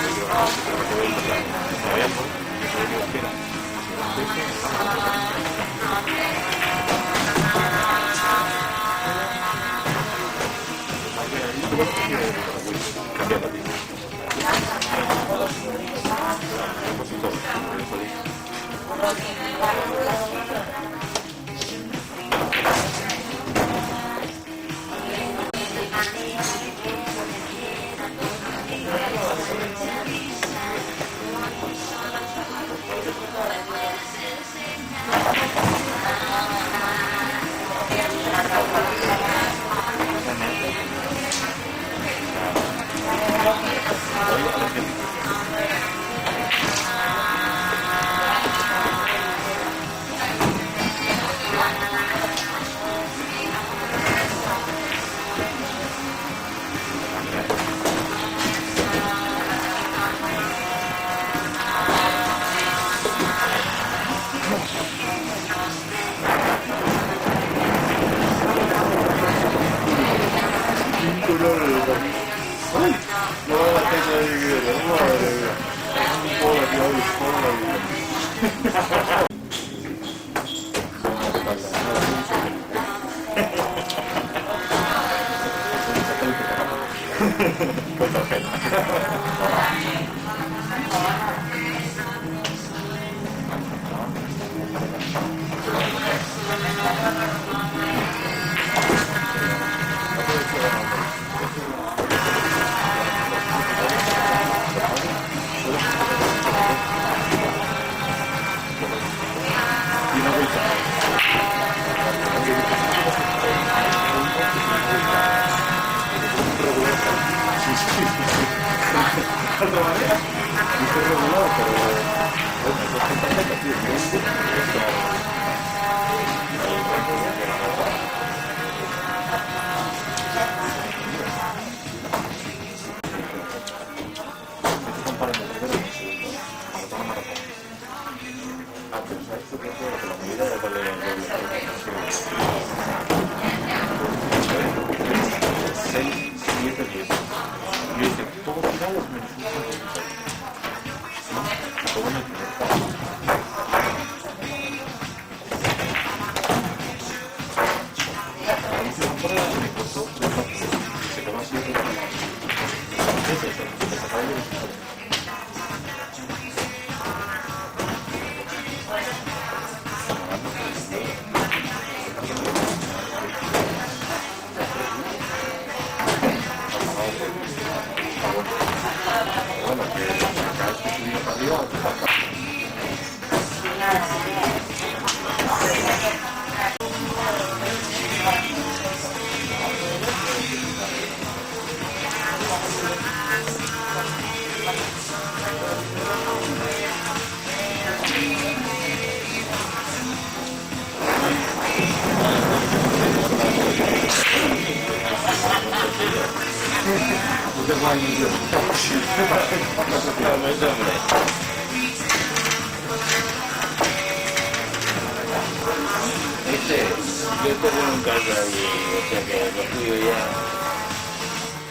Yo tengo un caso ahí, o sea que lo tuyo ya,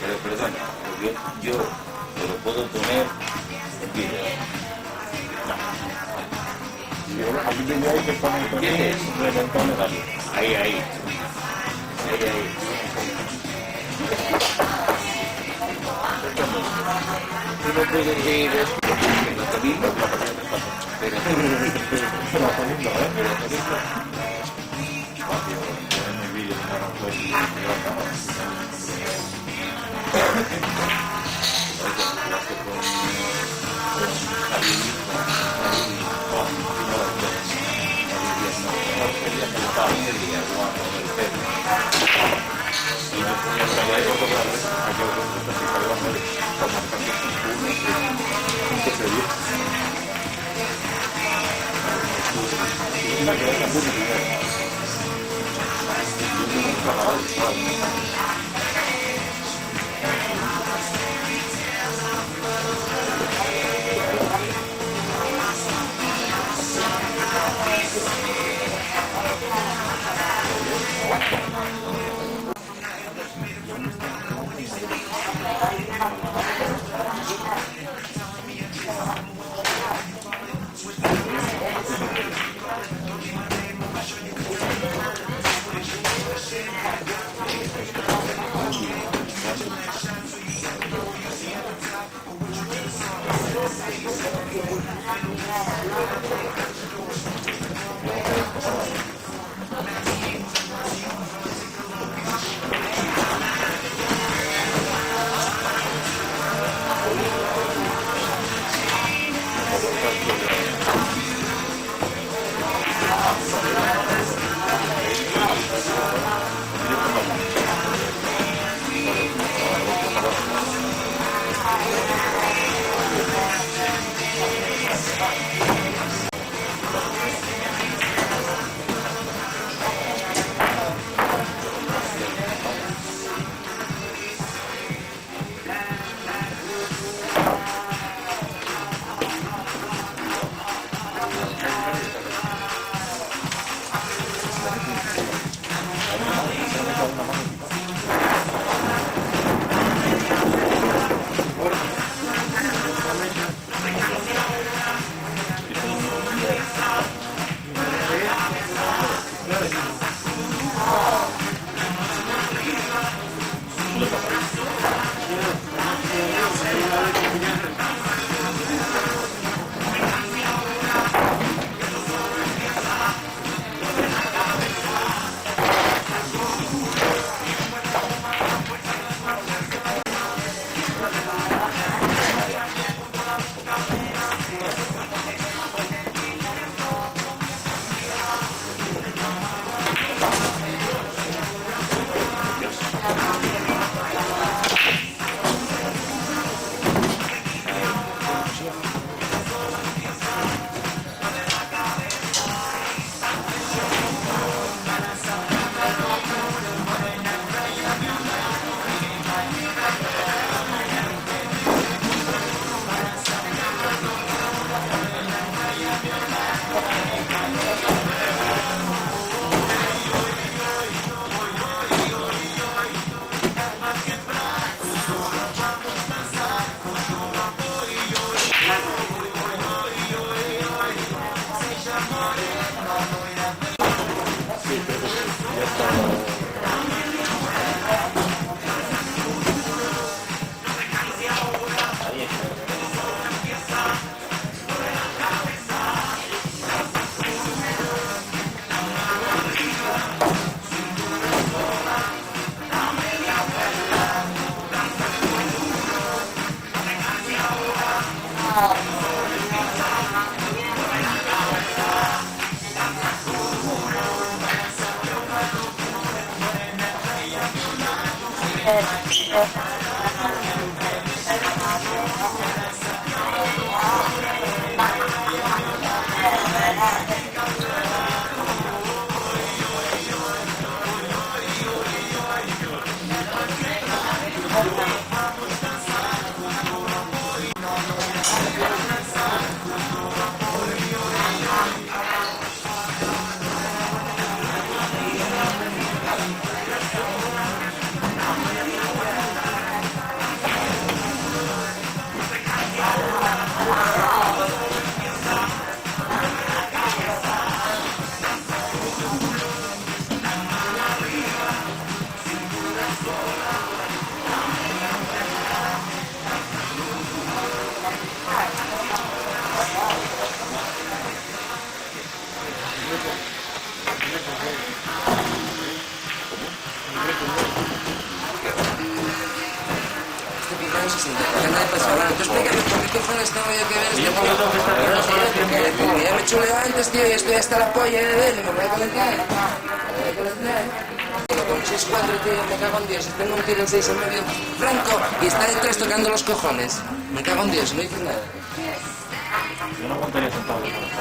pero perdona, yo te lo puedo poner en vídeo. A mí me hay que poner ¿Entiendes? Reventando la luz. Ahí, ahí. Ahí, ahí. Tú no puedes ir en la cabina, pero Sí, pero ya está. Ahí está. Tú explícame por qué cojones tengo yo que ver este juego. Ya me he chuleado antes, tío, y estoy hasta la polla de él, me voy a calentar. Con 6-4, tío, me cago en Dios, tengo un tiro en 6 en medio franco y está detrás tocando los cojones. Me cago en Dios, no hice nada. Yo no aguantaría sentado con esto.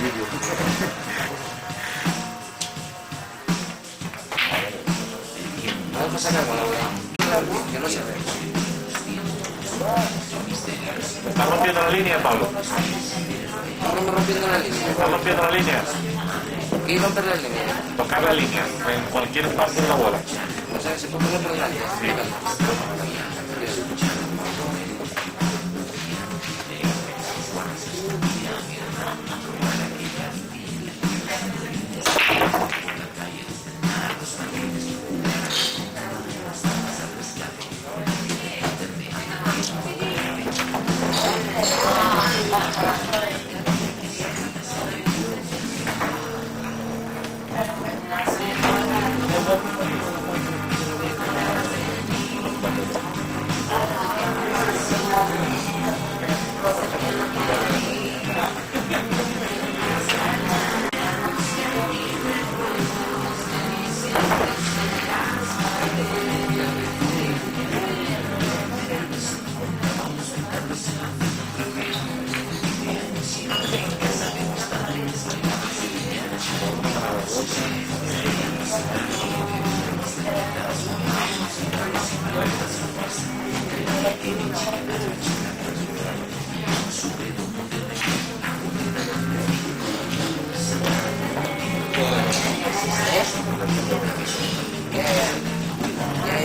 vídeo. Vamos a sacar con la que no se ve. ¿Estás rompiendo la línea, Pablo? Estamos rompiendo la línea. ¿Estás rompiendo la línea? Y romper la línea. Tocar la línea en cualquier parte de la bola. O sea, se puede poner por delante. Sí.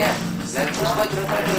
Ya. La respuesta va a tratar de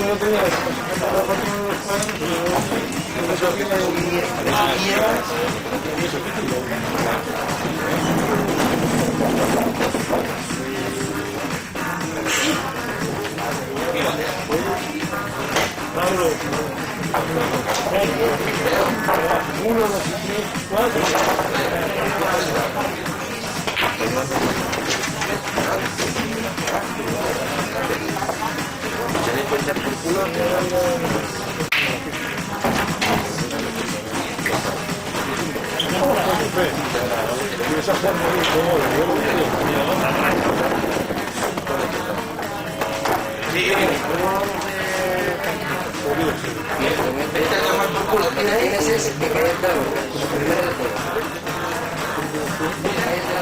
lo Tienes ese que queda claro. Primero de todo. Ahí está.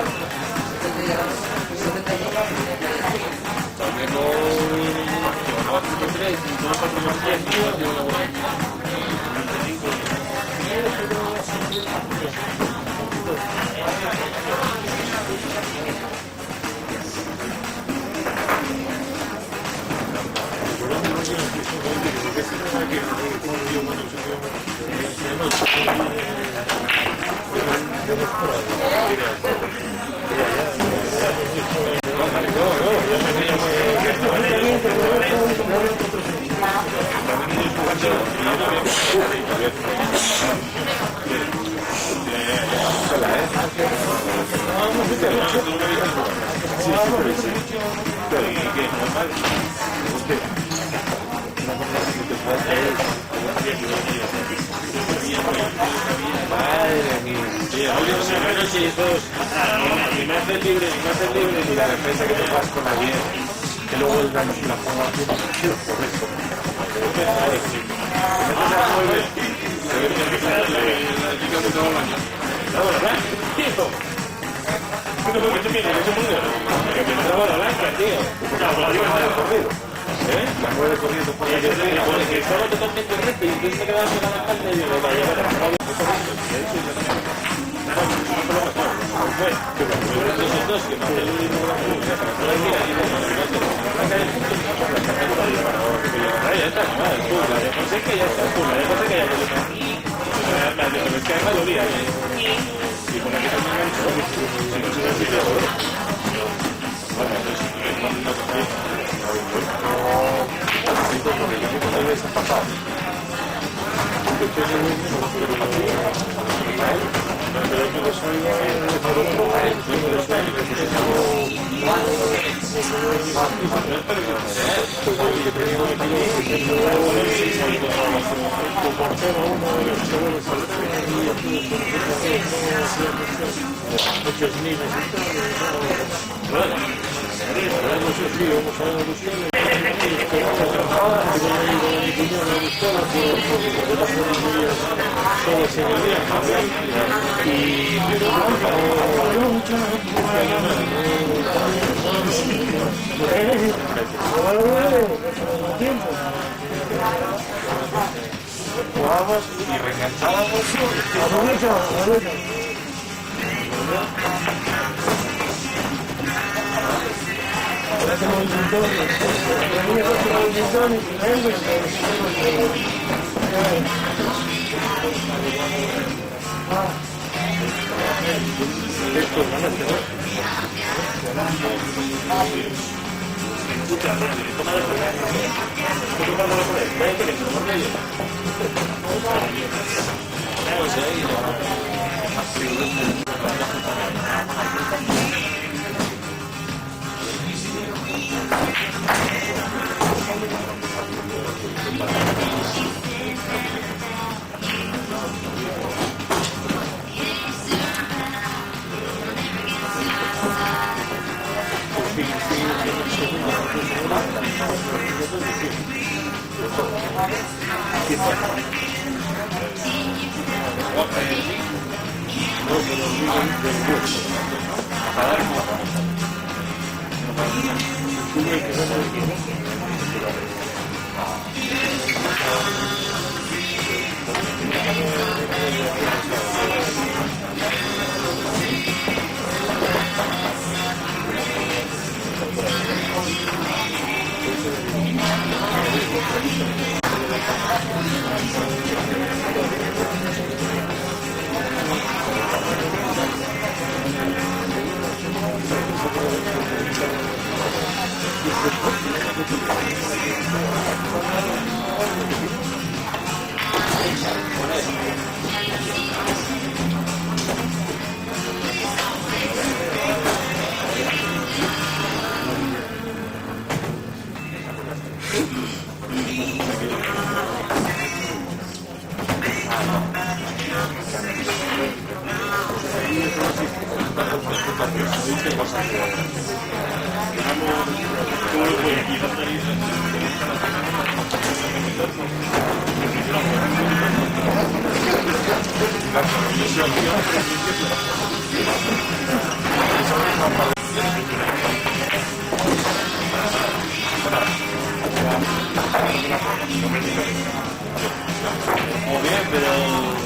70 También no 3 y no para Madre mía. Ni me haces libre, ni la defensa que te vas con la 10, que luego el daño la pongo aquí, correcto. La mueve corriendo por la que estaba totalmente recto y entonces me quedaba con la espalda y digo, vaya, jugábamos y reenganchábamos. Muy bien, pero...